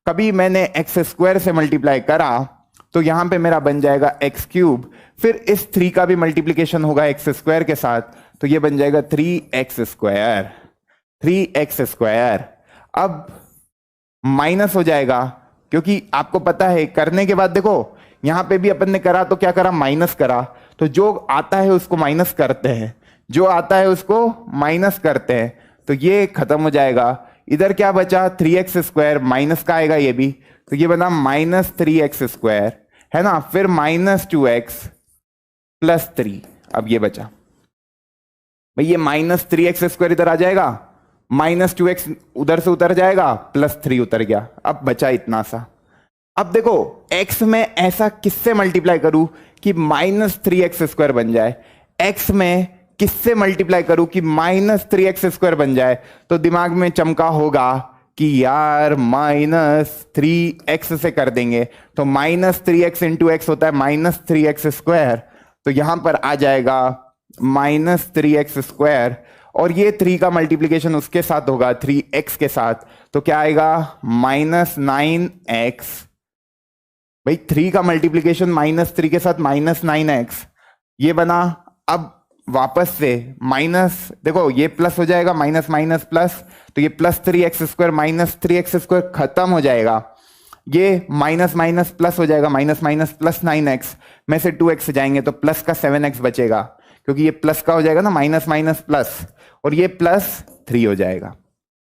कभी मैंने x² से मल्टीप्लाई करा, तो यहां पे मेरा बन जाएगा x³। फिर इस 3 का भी मल्टीप्लीकेशन होगा x² के साथ, तो ये बन जाएगा 3x²। अब माइनस हो जाएगा, क्योंकि आपको पता है करने के बाद देखो यहां पे भी अपन ने करा तो क्या करा माइनस करा, तो जो आता है उसको माइनस करते हैं, तो ये खत्म हो जाएगा। इधर क्या बचा 3x², माइनस का आएगा ये भी, तो ये बना -3x² है ना, फिर -2x + 3। अब ये बचा भाई, ये -3x² इधर आ जाएगा, -2x उधर से उतर जाएगा, +3 उतर गया, अब बचा इतना सा। अब देखो x में ऐसा किससे मल्टीप्लाई करूं कि -3x² बन जाए, x में किससे मल्टीप्लाई करूं कि -3x² बन जाए, तो दिमाग में चमका होगा कि यार -3x से कर देंगे, तो -3x इंटू एक्स होता है -3x², तो यहां पर आ जाएगा -3x², और ये 3 का मल्टीप्लीकेशन उसके साथ होगा 3x के साथ, तो क्या आएगा -9x। भाई 3 का मल्टीप्लीकेशन -3 के साथ -9x, ये बना। अब वापस से माइनस, देखो ये प्लस हो जाएगा, माइनस माइनस प्लस, तो ये +3x² -3x² खत्म हो जाएगा, ये माइनस माइनस प्लस हो जाएगा, माइनस माइनस प्लस 9x में से 2x जाएंगे तो प्लस का 7x बचेगा, क्योंकि ये प्लस का हो जाएगा ना, माइनस माइनस प्लस, और ये +3 हो जाएगा।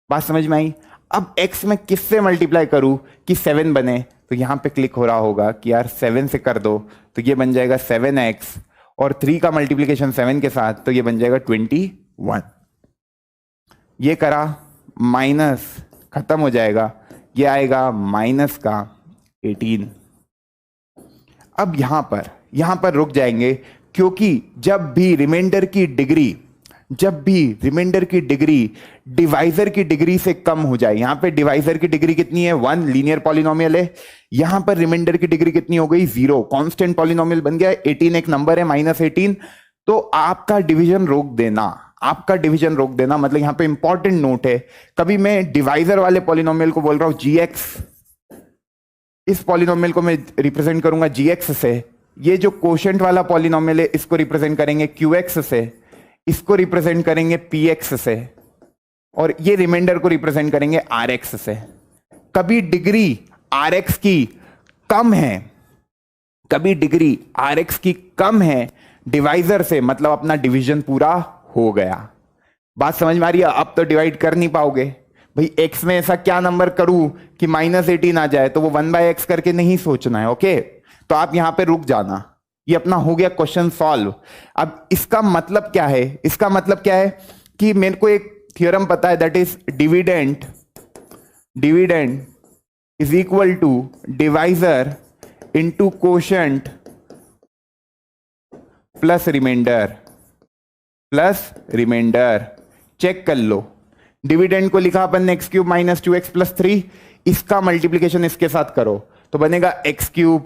बात समझ में आई? अब x में किससे मल्टीप्लाई करूं कि 7 बने, तो यहां पे क्लिक हो रहा होगा कि यार 7 से कर दो, तो ये बन जाएगा 7x, और 3 का मल्टीप्लीकेशन 7 के साथ, तो ये बन जाएगा 21। ये करा, माइनस खत्म हो जाएगा, ये आएगा माइनस का 18। अब यहां पर रुक जाएंगे, क्योंकि जब भी रिमाइंडर की डिग्री डिवाइजर की डिग्री से कम हो जाए, यहां पे डिवाइजर की डिग्री कितनी है 1, लीनियर पॉलिनोमियल है, यहां पर रिमाइंडर की डिग्री कितनी हो गई 0, कांस्टेंट पॉलिनोमियल बन गया, 18 एक नंबर है -18, तो आपका डिवीजन रोक देना, मतलब यहां पे इंपॉर्टेंट नोट है, कभी मैं डिवाइजर वाले पॉलिनोमियल को बोल रहा हूं gx, इस पॉलिनोमियल को मैं रिप्रेजेंट करूंगा gx से, ये जो कोशेंट वाला पॉलिनोमियल है इसको रिप्रेजेंट करेंगे qx से, इसको रिप्रेजेंट करेंगे px से, और ये रिमाइंडर को रिप्रेजेंट करेंगे rx से। कभी डिग्री rx की कम है डिवाइजर से, मतलब अपना डिवीजन पूरा हो गया। बात समझ में आ रही है? अब तो डिवाइड कर नहीं पाओगे भाई, x में ऐसा क्या नंबर करूं कि -18 आ जाए, तो वो 1/x करके नहीं सोचना है, ओके? तो आप यहां पे रुक जाना, ये अपना हो गया क्वेश्चन सॉल्व। अब इसका मतलब क्या है कि मेरे को एक थ्योरम पता है, that is dividend is equal to divisor into quotient plus remainder. Check कर लो, डिविडेंड को लिखा अपन ने x³ - 2x + 3, इसका मल्टीप्लीकेशन इसके साथ करो तो बनेगा x³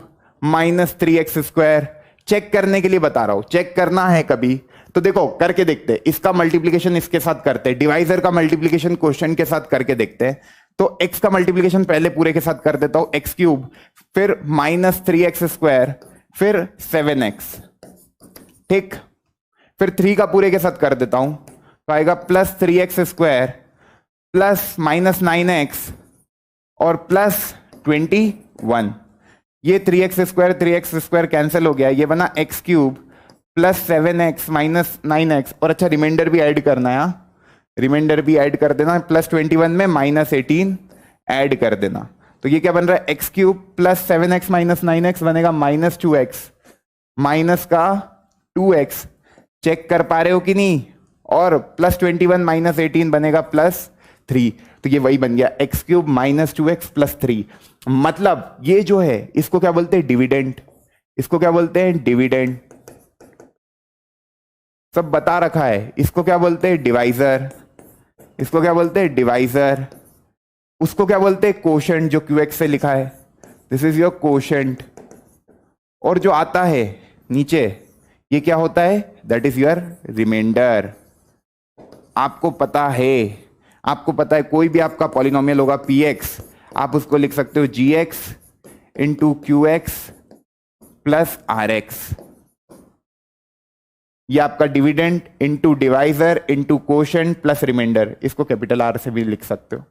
- 3x²। चेक करने के लिए बता रहा हूं, चेक करना है कभी तो देखो करके देखते हैं, इसका मल्टीप्लीकेशन इसके साथ करते हैं, डिवाइजर का मल्टीप्लीकेशन क्वोशिएंट के साथ करके देखते हैं। तो x का मल्टीप्लीकेशन पहले पूरे के साथ कर देता हूं, x³, फिर -3x², फिर 7x, ठीक, फिर 3 का पूरे के साथ कर देता हूं तो आएगा +3x² प्लस -9x और +21। ये 3x² कैंसिल हो गया, ये बना x³ प्लस 7x - 9x, और अच्छा रिमाइंडर भी ऐड करना है, रिमाइंडर भी ऐड कर देना, +21 में -18 ऐड कर देना, तो ये क्या बन रहा है x³ प्लस 7x - 9x बनेगा -2x माइनस का 2x। चेक कर पा रहे हो कि नहीं? और +21 - 18 बनेगा +3, तो ये वही बन गया x³ - 2x + 3। मतलब ये जो है इसको क्या बोलते हैं डिविडेंड, इसको क्या बोलते हैं डिविडेंड, सब बता रखा है। इसको क्या बोलते हैं डिवाइजर, इसको क्या बोलते हैं डिवाइजर, उसको क्या बोलते हैं कोशेंट, जो QX से लिखा है, दिस इज योर कोशेंट, और जो आता है नीचे ये क्या होता है, दैट इज योर रिमाइंडर। आपको पता है कोई भी आपका पॉलिनोमियल होगा PX, आप उसको लिख सकते हो GX into QX plus RX, ये आपका dividend into divisor into quotient plus remainder, इसको कैपिटल R से भी लिख सकते हो,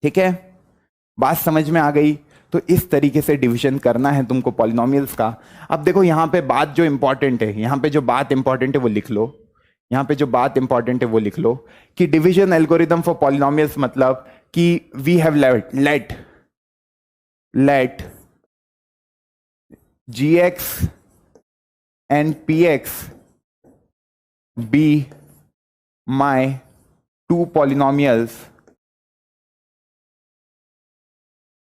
ठीक है? बात समझ में आ गई? तो इस तरीके से डिवीजन करना है तुमको पॉलिनोमियल्स का। अब देखो यहां पे बात जो इंपॉर्टेंट है, यहां पे जो बात इंपॉर्टेंट है वो लिख लो, यहां पे जो बात इंपॉर्टेंट है वो लिख लो कि डिवीजन एल्गोरिदम फॉर पॉलिनोमियल्स, मतलब कि we have let gx and px be my two polynomials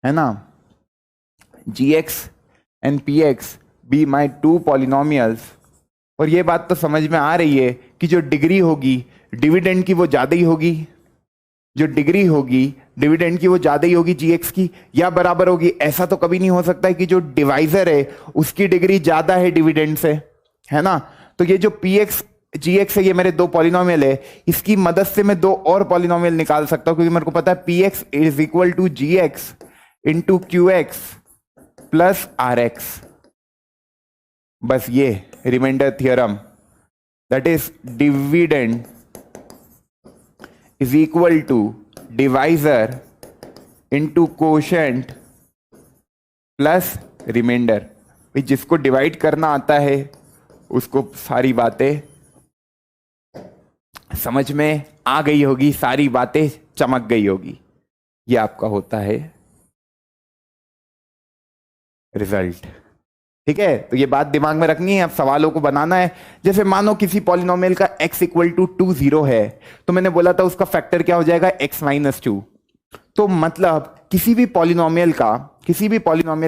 है ना, gx and px be my two polynomials, और ये बात तो समझ में आ रही है कि जो डिग्री होगी डिविडेंड की वो ज्यादा ही होगी, जो डिग्री होगी डिविडेंड की वो ज्यादा ही होगी gx की, या बराबर होगी। ऐसा तो कभी नहीं हो सकता है कि जो डिवाइजर है उसकी डिग्री ज्यादा है डिविडेंड से, है ना। तो ये जो px gx है ये मेरे दो पॉलिनोमियल है, इसकी मदद से मैं दो और पॉलिनोमियल निकाल सकता हूं, क्योंकि मेरे को पता है px is equal to gx into qx plus rx। बस ये remainder theorem, that is dividend is equal to divisor into quotient plus remainder. जिसको डिवाइड करना आता है उसको सारी बातें समझ में आ गई होगी, सारी बातें चमक गई होगी। ये आपका होता है रिजल्ट। ठीक है, तो ये बात दिमाग में रखनी है, अब सवालों को बनाना है। जैसे मानो किसी पॉलिनोमियल का x इक्वल टू 2 0 है, तो मैंने बोला था उसका फैक्टर क्या हो जाएगा, x माइनस 2। तो मतलब किसी भी पॉलिनोमियल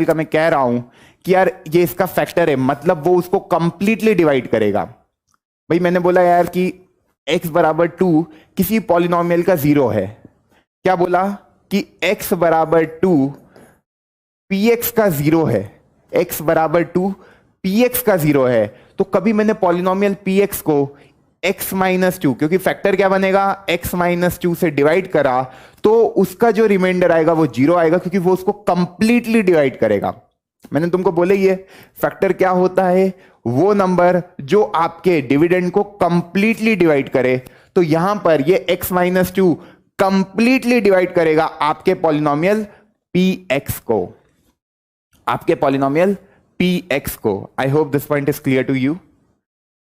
का मैं कह रहा हूं कि यार ये इसका फैक्टर है, मतलब वो उसको कंप्लीटली डिवाइड करेगा। भाई मैंने बोला यार कि x बराबर 2 किसी पॉलिनोमियल का 0 है, क्या बोला कि x बराबर 2 px का 0 है, x बराबर 2 px का 0 है। तो कभी मैंने पॉलिनोमियल px को x माइनस 2, क्योंकि फैक्टर क्या बनेगा, x माइनस 2 से डिवाइड करा, तो उसका जो रिमाइंडर आएगा वो 0 आएगा, क्योंकि वो उसको कंप्लीटली डिवाइड करेगा। मैंने तुमको बोले ये फैक्टर क्या होता है, वो नंबर जो आपके डिविडेंड को कंप्लीटली डिवाइड करे। तो यहां पर ये x माइनस 2 कंप्लीटली डिवाइड करेगा आपके पॉलिनोमियल px को, आपके पॉलिनोमियल px को। I hope this point is clear to you,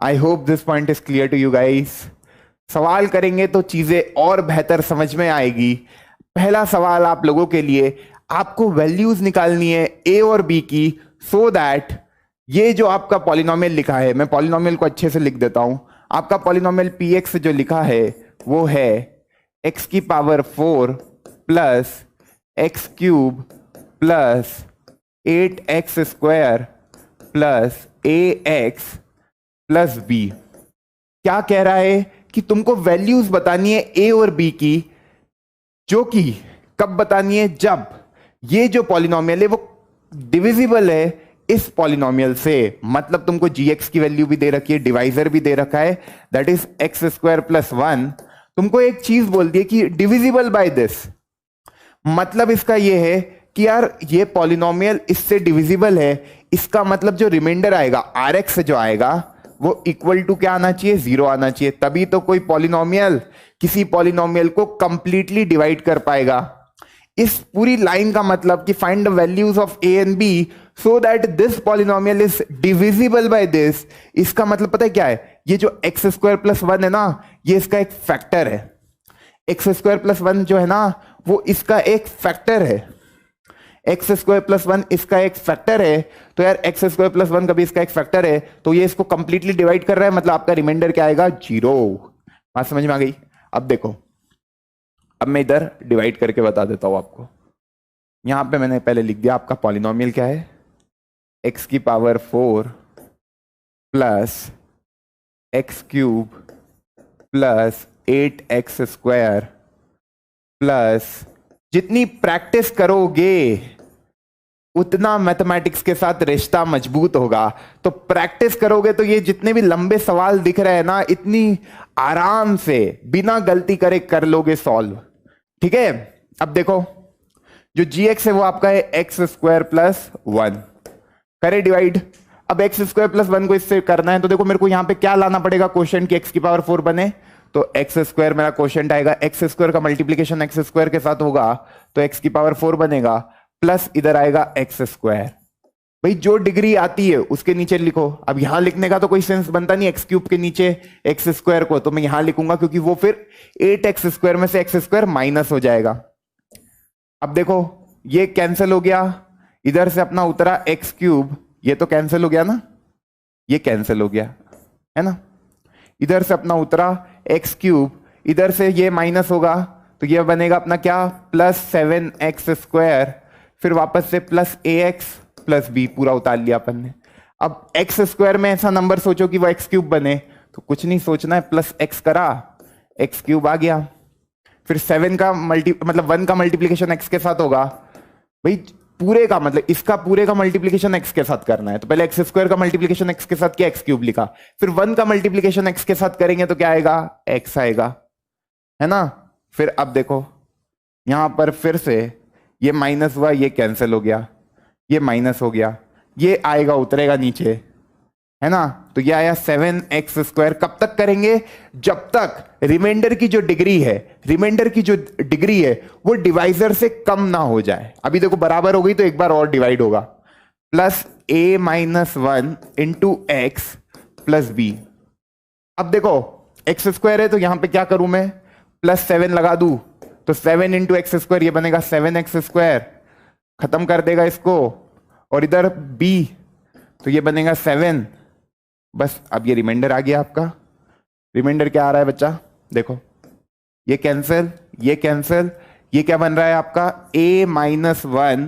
I hope this point is clear to you guys. सवाल करेंगे तो चीजें और बेहतर समझ में आएगी। पहला सवाल आप लोगों के लिए, आपको वैल्यूज निकालनी है a और b की, सो दैट ये जो आपका पॉलिनोमियल लिखा है, मैं पॉलिनोमियल को अच्छे से लिख देता हूं। आपका पॉलिनोमियल px जो लिखा है वो है x की power 4 plus x cube plus 8x square plus ax plus b। क्या कह रहा है कि तुमको वैल्यूज बतानी है a और b की, जो कि कब बतानी है, जब ये जो पॉलिनोमियल है वो डिविजिबल है इस पॉलिनोमियल से। मतलब तुमको gx की वैल्यू भी दे रखी है, डिवाइजर भी दे रखा है, that is x square plus 1। तुमको एक चीज बोल दी कि डिविजिबल बाय दिस, मतलब इसका ये है कि यार ये पॉलिनोमियल इससे डिविजिबल है, इसका मतलब जो रिमाइंडर आएगा rx जो आएगा वो इक्वल टू क्या आना चाहिए, 0 आना चाहिए। तभी तो कोई पॉलिनोमियल किसी पॉलिनोमियल को कंप्लीटली डिवाइड कर पाएगा। इस पूरी लाइन का मतलब कि find the values of a and b so that this polynomial is divisible by this. इसका मतलब पता है क्या है, ये जो एक्स स्क्वायर प्लस 1 है ना, ये इसका एक फैक्टर है। एक्स स्क्वायर प्लस 1 जो है ना वो इसका एक फैक्टर है, एक्स स्क्वायर प्लस 1 इसका एक फैक्टर है। तो यार एक्स स्क्वायर प्लस 1 कभी इसका एक फैक्टर है, तो ये इसको कंप्लीटली डिवाइड कर रहा है, मतलब आपका रिमाइंडर क्या आएगा, 0। बात समझ में आ गई। अब देखो, अब मैं इधर डिवाइड करके बता देता हूं आपको। यहां पे मैंने पहले लिख दिया आपका पॉलिनोमियल क्या है, एक्स की power 4 plus x cube plus 8x square plus, जितनी प्रैक्टिस करोगे उतना मैथमेटिक्स के साथ रिश्ता मजबूत होगा। तो प्रैक्टिस करोगे तो ये जितने भी लंबे सवाल दिख रहे हैं ना, इतनी आराम से बिना गलती करे कर लोगे सॉल्व। ठीक है, अब देखो जो gx है वो आपका है एक्स स्क्वायर प्लस 1, करे डिवाइड। अब एक्स स्क्वायर प्लस 1 को इससे करना है, तो देखो मेरे को यहां पे क्या लाना पड़ेगा, क्वोशिएंट की एक्स की पावर 4 बने, तो एक्स स्क्वायर मेरा क्वोशिएंट आएगा, एक्स स्क्वायर का मल्टीप्लीकेशन एक्स स्क्वायर के साथ होगा तो एक्स की पावर 4 बनेगा, प्लस इधर आएगा एक्स स्क्वायर। भाई जो डिग्री आती है उसके नीचे लिखो। अब यहां लिखने का तो कोई सेंस बनता नहीं, एक्स क्यूब के नीचे एक्स स्क्वायर को, तो मैं यहां लिखूंगा क्योंकि वो फिर 8x स्क्वायर में से एक्स स्क्वायर माइनस हो जाएगा। अब देखो ये कैंसिल हो गया, इधर से अपना उतरा एक्स क्यूब, ये तो कैंसिल हो गया ना, ये कैंसिल हो गया है ना, इधर से अपना उतरा एक्स क्यूब, इधर से ये माइनस होगा तो ये बनेगा अपना क्या, प्लस 7x स्क्वायर फिर वापस से प्लस ए एक्स प्लस बी पूरा उतार लिया अपन ने। अब एक्स स्क्वायर में ऐसा नंबर सोचो कि वो एक्स क्यूब बने, तो कुछ नहीं सोचना है, प्लस एक्स करा, एक्स क्यूब आ गया। फिर 7 का मतलब 1 का मल्टीप्लीकेशन एक्स के साथ होगा भाई, पूरे का मतलब इसका पूरे का मल्टीप्लीकेशन एक्स के साथ करना है, तो पहले एक्स स्क्वायर का मल्टीप्लीकेशन एक्स के साथ किया, एक्स क्यूब लिखा। फिर 1 का मल्टीप्लीकेशन एक्स के साथ करेंगे तो क्या आएगा, एक्स आएगा, है ना। फिर अब देखो यहां पर फिर से ये माइनस हुआ, ये कैंसिल हो गया, ये माइनस हो गया, ये आएगा उतरेगा नीचे, है ना। तो ये आया 7x स्क्वायर। कब तक करेंगे, जब तक रिमाइंडर की जो डिग्री है, रिमाइंडर की जो डिग्री है वो डिवाइजर से कम ना हो जाए। अभी देखो बराबर हो गई तो एक बार और डिवाइड होगा, plus a minus 1 into x plus b. अब देखो एक्स स्क्वायर है तो यहां पे क्या करूं मैं, प्लस 7 लगा दूं, तो 7 इंटू एक्स स्क्वायर ये बनेगा 7x स्क्वायर, खत्म कर देगा इसको, और इधर b तो ये बनेगा 7। बस अब ये रिमाइंडर आ गया आपका। रिमाइंडर क्या आ रहा है बच्चा, देखो ये कैंसिल, ये कैंसिल, ये क्या बन रहा है आपका a minus 1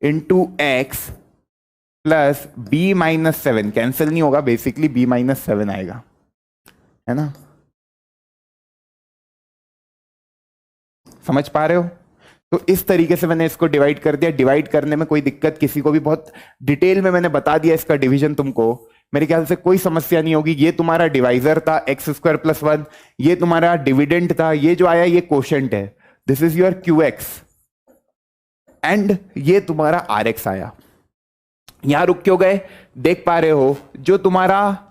into x plus b minus 7, cancel नहीं होगा बेसिकली, b माइनस 7 आएगा, है ना। समझ पा रहे हो। तो इस तरीके से मैंने इसको डिवाइड कर दिया। डिवाइड करने में कोई दिक्कत किसी को भी, बहुत डिटेल में मैंने बता दिया इसका डिवीजन तुमको, मेरे ख्याल से कोई समस्या नहीं होगी। ये तुम्हारा डिवाइजर था एक्स स्क्वायर प्लस 1, ये तुम्हारा डिविडेंड था, ये जो आया ये कोशेंट है, this is your Q x, and ये तुम्हारा आर एक्स आया। यहां रुक क्यों गए, देख पा रहे हो जो तुम्हारा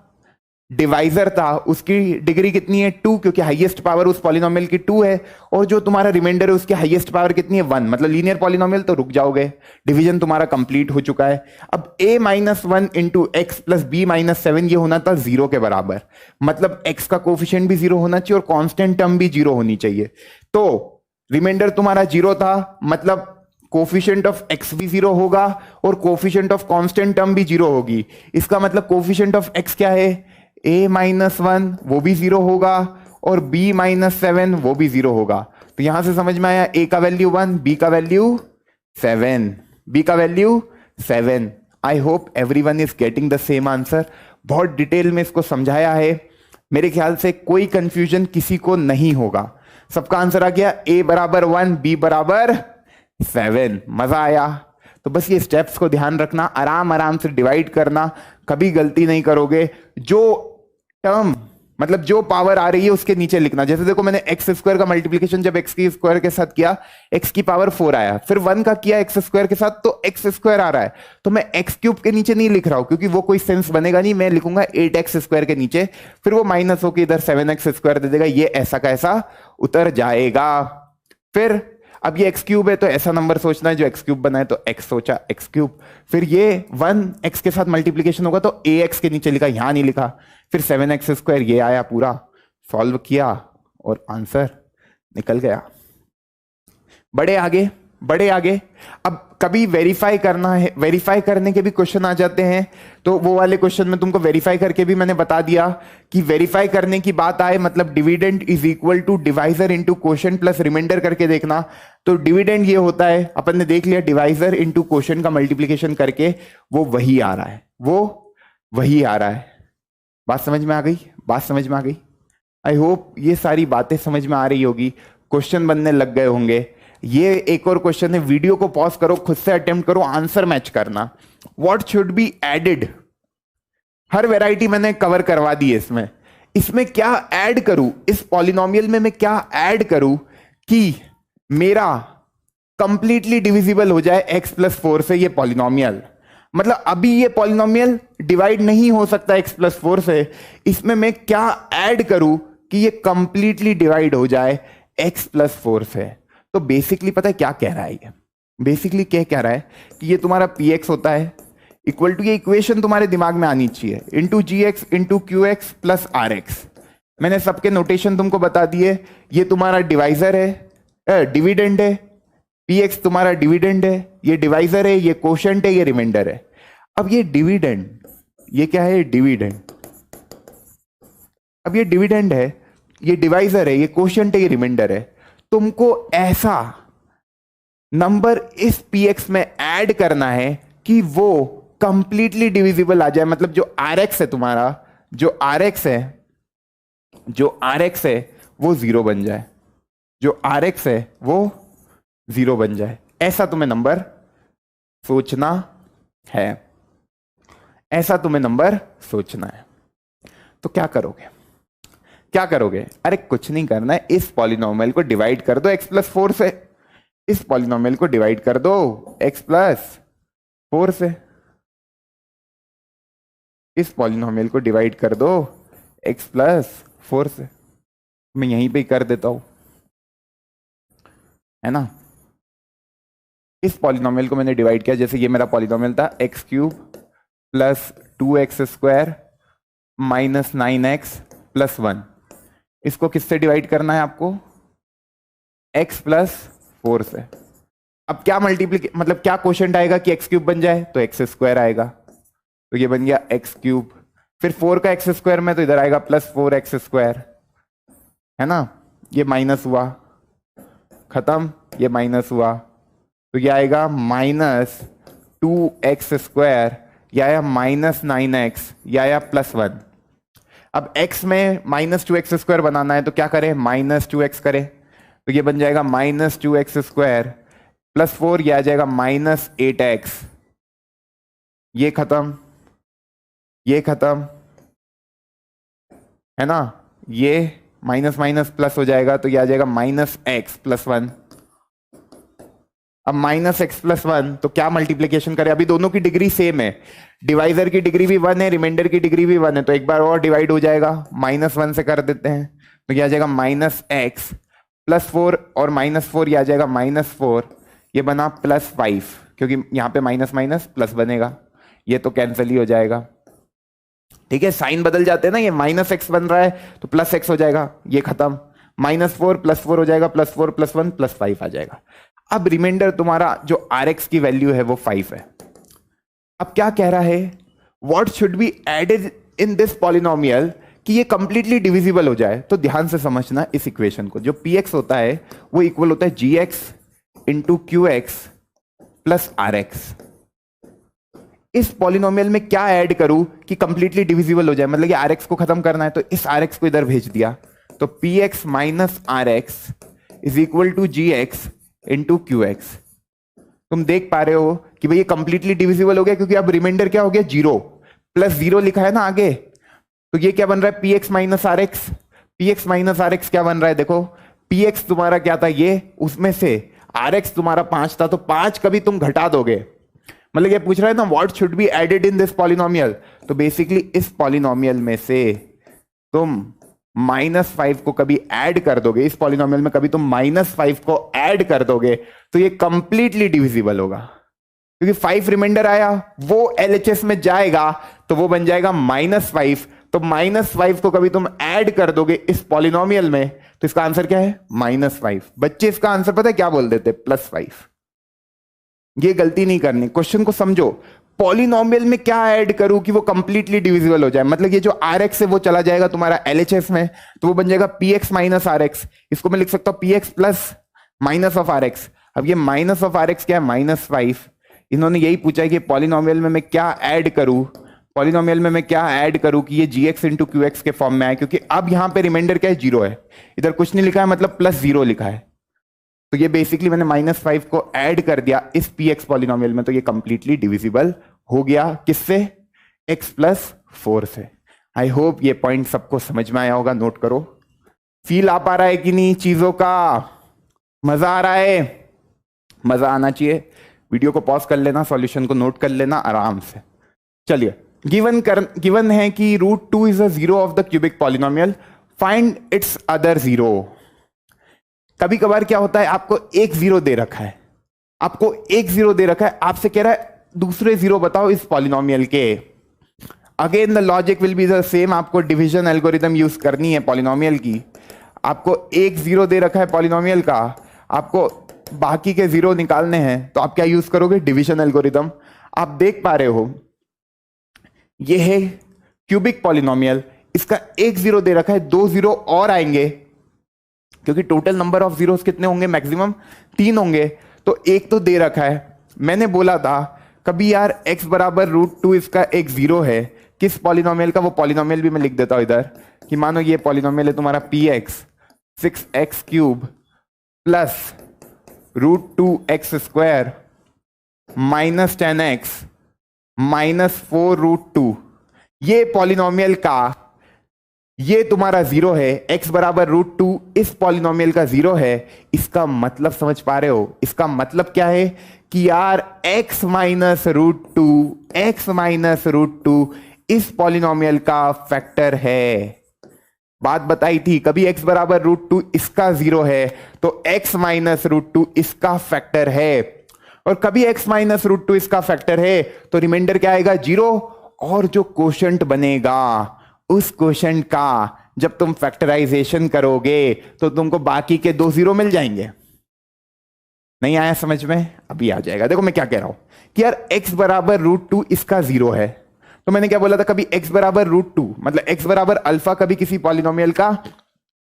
डिवाइजर था उसकी डिग्री कितनी है 2, क्योंकि हाईएस्ट पावर उस पॉलिनोमियल की 2 है, और जो तुम्हारा रिमाइंडर है उसकी हाईएस्ट पावर कितनी है 1, मतलब लीनियर पॉलिनोमियल, तो रुक जाओगे, डिवीजन तुम्हारा कंप्लीट हो चुका है। अब a minus 1 into x plus b minus 7 ये होना था 0 के बराबर, मतलब x का कोफिशिएंट भी 0 होना चाहिए और कांस्टेंट टर्म भी 0 होनी चाहिए। तो रिमाइंडर तुम्हारा 0 था, मतलब कोफिशिएंट ऑफ x भी 0 होगा और कोफिशिएंट ऑफ कांस्टेंट टर्म भी 0 होगी। इसका मतलब कोफिशिएंट ऑफ x क्या है, a माइनस 1 वो भी 0 होगा और b माइनस 7 वो भी 0 होगा। तो यहां से समझ में आया a का वैल्यू 1, b का वैल्यू 7, b का value 7। I hope everyone is getting the same answer. बहुत डिटेल में इसको समझाया है, मेरे ख्याल से कोई कंफ्यूजन किसी को नहीं होगा। सबका आंसर आ गया, a बराबर 1, b बराबर 7। मजा आया। तो बस ये स्टेप्स को ध्यान रखना, आराम आराम से डिवाइड करना, कभी गलती नहीं करोगे। जो टर्म मतलब जो पावर आ रही है उसके नीचे लिखना। जैसे देखो मैंने एक्स स्क्वायर का मल्टीप्लिकेशन जब एक्स की स्क्वायर के साथ किया, एक्स की पावर 4 आया, फिर 1 का किया एक्स स्क्वायर के साथ तो एक्स स्क्वायर आ रहा है, तो मैं एक्स क्यूब के नीचे नहीं लिख रहा हूं क्योंकि वो कोई सेंस बनेगा नहीं। मैं लिखूंगा 8x स्क्वायर के नीचे, फिर वो माइनस होकर इधर 7x स्क्वायर दे देगा, ये ऐसा का ऐसा उतर जाएगा। फिर अब ये एक्स क्यूब है तो ऐसा नंबर सोचना है जो एक्स क्यूब बना है, तो एक्स सोचा एक्स क्यूब, फिर ये 1 एक्स के साथ मल्टीप्लीकेशन होगा तो ए एक्स के नीचे लिखा, यहां नहीं लिखा, फिर 7x स्क्वायर ये आया, पूरा सॉल्व किया और आंसर निकल गया। बड़े आगे बड़े आगे। अब कभी वेरीफाई करना है, वेरीफाई करने के भी क्वेश्चन आ जाते हैं, तो वो वाले क्वेश्चन में तुमको वेरीफाई करके भी मैंने बता दिया कि वेरीफाई करने की बात आए मतलब dividend is equal to divisor into quotient plus remainder करके देखना। तो डिविडेंड ये होता है, अपन ने देख लिया, डिवाइजर इंटू क्वोशिएंट का मल्टीप्लीकेशन करके वो वही आ रहा है, वो वही आ रहा है। बात समझ में आ गई, बात समझ में आ गई। आई होप ये सारी बातें समझ में आ रही होगी, क्वेश्चन बनने लग गए होंगे। ये एक और क्वेश्चन है, वीडियो को पॉज करो, खुद से अटेम्प्ट करो, आंसर मैच करना। व्हाट शुड बी एडेड, हर वैरायटी मैंने कवर करवा दी है। इसमें क्या ऐड करूं, इस पॉलिनोमियल में मैं क्या ऐड करूं कि मेरा कंप्लीटली डिविजिबल हो जाए x प्लस 4 से ये पॉलिनोमियल। मतलब अभी ये पॉलिनोमियल डिवाइड नहीं हो सकता x प्लस 4 से, इसमें मैं क्या ऐड करूं कि ये कंप्लीटली डिवाइड हो जाए x प्लस 4 से। तो बेसिकली पता है क्या कह रहा है ये, बेसिकली क्या कह रहा है कि ये तुम्हारा px होता है इक्वल टू, ये इक्वेशन तुम्हारे दिमाग में आनी चाहिए, into g x into q x plus r x. मैंने सबके नोटेशन तुमको बता दिए। ये तुम्हारा डिवाइजर है, डिविडेंड है, px तुम्हारा डिविडेंड है, ये डिवाइजर है, ये कोशेंट है, ये रिमाइंडर है। अब ये डिविडेंड, ये क्या है, डिविडेंड। अब ये डिविडेंड है, ये डिवाइजर है, ये कोशेंट है, ये रिमाइंडर है। तुमको ऐसा नंबर इस px में ऐड करना है कि वो कंप्लीटली डिविजिबल आ जाए, मतलब जो आर एक्स है तुम्हारा, जो आर एक्स है वो जीरो बन जाए, जो आर एक्स है वो जीरो बन जाए। ऐसा तुम्हें नंबर सोचना है, ऐसा तुम्हें नंबर सोचना है। तो क्या करोगे, क्या करोगे? अरे कुछ नहीं करना है, इस पॉलिनोमियल को डिवाइड कर दो x+4 से, इस पॉलिनोमियल को डिवाइड कर दो x+4 से, इस पॉलिनोमियल को डिवाइड कर दो x+4 से। मैं यहीं पे ही कर देता हूं, है ना। इस पॉलिनोमियल को मैंने डिवाइड किया, जैसे ये मेरा पॉलिनोमियल था x³ + 2x² - 9x + 1। इसको किससे डिवाइड करना है आपको? x+4 से। अब क्या मतलब क्या क्वोशंट आएगा कि x³ बन जाए? तो x² आएगा, तो ये बन गया x³। फिर 4 का x² में तो इधर आएगा +4x², है ना। ये माइनस हुआ, खत्म, ये माइनस हुआ, तो ये आएगा -2x², या आया -9x, या आया +1। अब x में -2x² बनाना है तो क्या करें? -2x करें, तो ये बन जाएगा -2x² + 4, ये आ जाएगा -8x। ये खत्म, ये खत्म, है ना। ये माइनस माइनस प्लस हो जाएगा, तो ये आ जाएगा -x + 1। अब -x + 1, तो क्या मल्टीप्लीकेशन करें? अभी दोनों की डिग्री सेम है, डिवाइजर की डिग्री भी 1 है, रिमाइंडर की डिग्री भी 1 है, तो एक बार और डिवाइड हो जाएगा, -1 से कर देते हैं, तो ये आ जाएगा -x + 4 और -4, ये आ जाएगा -4, ये बना +5, क्योंकि यहां पे माइनस माइनस प्लस बनेगा, ये तो कैंसिल ही हो जाएगा। ठीक है, साइन बदल जाते हैं ना, ये -x बन रहा है तो +x हो जाएगा, ये खत्म, -4 + 4 हो जाएगा, +4 + 1 +5 आ जाएगा। अब रिमाइंडर तुम्हारा जो rx की वैल्यू है वो 5 है। अब क्या कह रहा है? What should be added in this polynomial कि ये कंप्लीटली डिविजिबल हो जाए। तो ध्यान से समझना इस इक्वेशन को, जो px होता है वो इक्वल होता है gx × qx + rx। इस पॉलिनोमियल में क्या ऐड करूं कि कंप्लीटली डिविजिबल हो जाए, मतलब कि rx को खत्म करना है, तो इस rx को इधर भेज दिया, तो px - rx = gx × qx। तुम देख पा रहे हो कि भाई ये कंप्लीटली डिविजिबल हो गया, क्योंकि अब रिमाइंडर क्या हो गया? 0 + 0 लिखा है ना आगे, तो ये क्या बन रहा है? px - rx। px - rx क्या बन रहा है? देखो, px तुम्हारा क्या था? ये, उसमें से rx तुम्हारा 5 था, तो 5 कभी तुम घटा दोगे, मतलब ये पूछ रहा है ना what should be added in this polynomial. तो बेसिकली इस पॉलिनोमियल में से तुम -5 को कभी ऐड कर दोगे, इस पॉलिनोमियल में कभी तुम -5 को ऐड कर दोगे, तो ये कंप्लीटली डिविजिबल होगा, क्योंकि 5 रिमाइंडर आया, वो LHS में जाएगा तो वो बन जाएगा -5। तो -5 को कभी तुम ऐड कर दोगे इस पॉलिनोमियल में, तो इसका आंसर क्या है? -5। बच्चे इसका आंसर पता है क्या बोल देते? +5। ये गलती नहीं करनी, क्वेश्चन को समझो। पॉलिनोमियल में क्या ऐड करूं कि वो कंप्लीटली डिविजिबल हो जाए, मतलब ये जो rx है वो चला जाएगा तुम्हारा LHS में, तो वो बन जाएगा px - rx। इसको मैं लिख सकता हूं px + -rx। अब ये -rx क्या है? -5। इन्होंने यही पूछा है कि पॉलिनोमियल में मैं क्या ऐड करूं, पॉलिनोमियल में मैं क्या ऐड करूं कि ये gx × qx के फॉर्म में आए, क्योंकि अब यहां पे रिमाइंडर क्या है? 0 है, इधर कुछ नहीं लिखा है, मतलब +0 लिखा है, तो ये बेसिकली मैंने -5 को ऐड कर दिया इस px पॉलिनोमियल में, तो ये कंप्लीटली डिविजिबल हो गया। किससे? x+4 से। आई होप ये पॉइंट सबको समझ में आया होगा, नोट करो। फील आ पा रहा है कि नहीं चीजों का? मजा आ रहा है? मजा आना चाहिए। वीडियो को पॉज कर लेना, सॉल्यूशन को नोट कर लेना आराम से। चलिए, गिवन है कि √2 is a zero of the cubic polynomial, find its other zero. कभी कभार क्या होता है, आपको एक जीरो दे रखा है, आपको एक जीरो दे रखा है, आपसे कह रहा है दूसरे जीरो बताओ इस पॉलिनोमियल के। Again the logic will be the same, आपको डिवीजन एल्गोरिथम यूज करनी है पॉलिनोमियल की। आपको एक जीरो दे रखा है पॉलिनोमियल का, आपको बाकी के जीरो निकालने हैं, तो आप क्या यूज करोगे? Division algorithm. आप देख पा रहे हो ये है क्यूबिक पॉलिनोमियल, इसका एक जीरो दे रखा है, 2 जीरो और आएंगे, क्योंकि टोटल नंबर ऑफ जीरोस कितने होंगे? मैक्सिमम 3 होंगे, तो एक तो दे रखा है। मैंने बोला था कभी यार x बराबर √2 इसका एक जीरो है, किस पॉलिनोमियल का, वो पॉलिनोमियल भी मैं लिख देता हूं इधर कि मानो ये पॉलिनोमियल है तुम्हारा px 6x³ plus √2x² minus 10x minus 4√2। ये पॉलिनोमियल का ये तुम्हारा जीरो है, x बराबर √2 इस पॉलिनोमियल का जीरो है। इसका मतलब समझ पा रहे हो? इसका मतलब क्या है कि यार x माइनस √2 इस पॉलिनोमियल का फैक्टर है। बात बताई थी, कभी x बराबर √2 इसका जीरो है तो x माइनस √2 इसका फैक्टर है, और कभी x माइनस √2 इसका फैक्टर है तो रिमाइंडर क्या आएगा? जीरो। और जो क्वोशंट बनेगा उस क्वोशंट का जब तुम फैक्टराइजेशन करोगे तो तुमको बाकी के 2 जीरो मिल जाएंगे। नहीं आया समझ में? अभी आ जाएगा। देखो मैं क्या कह रहा हूं कि यार x बराबर √2 इसका जीरो है, तो मैंने क्या बोला था? कभी x बराबर √2 मतलब x बराबर अल्फा कभी किसी पॉलिनोमियल का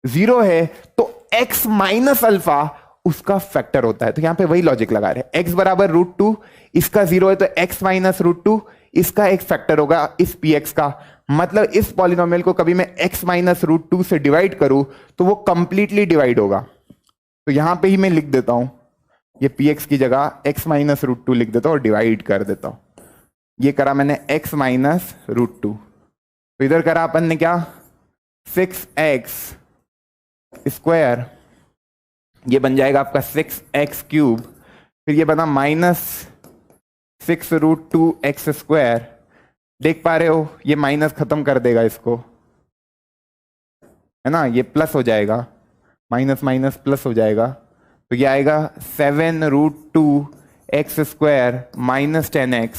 जीरो है तो x माइनस अल्फा उसका फैक्टर होता है। तो यहां पे वही लॉजिक लगा रहे हैं, x बराबर √2 इसका जीरो है तो x माइनस √2 इसका एक फैक्टर होगा इस px का। मतलब इस पॉलिनोमियल को कभी मैं x माइनस √2 से डिवाइड करूं तो वो कंप्लीटली डिवाइड होगा। तो यहां पे ही मैं लिख देता हूं, ये px की जगह x माइनस √2 लिख देता हूं और डिवाइड कर देता हूं। ये करा मैंने x माइनस √2, तो इधर करा अपन ने क्या? 6x², ये बन जाएगा आपका 6x³, फिर ये बना माइनस 6√2x²। देख पा रहे हो? ये माइनस खत्म कर देगा इसको, है ना? ये प्लस हो जाएगा, माइनस माइनस प्लस हो जाएगा, तो ये आएगा 7√2x² माइनस 10x।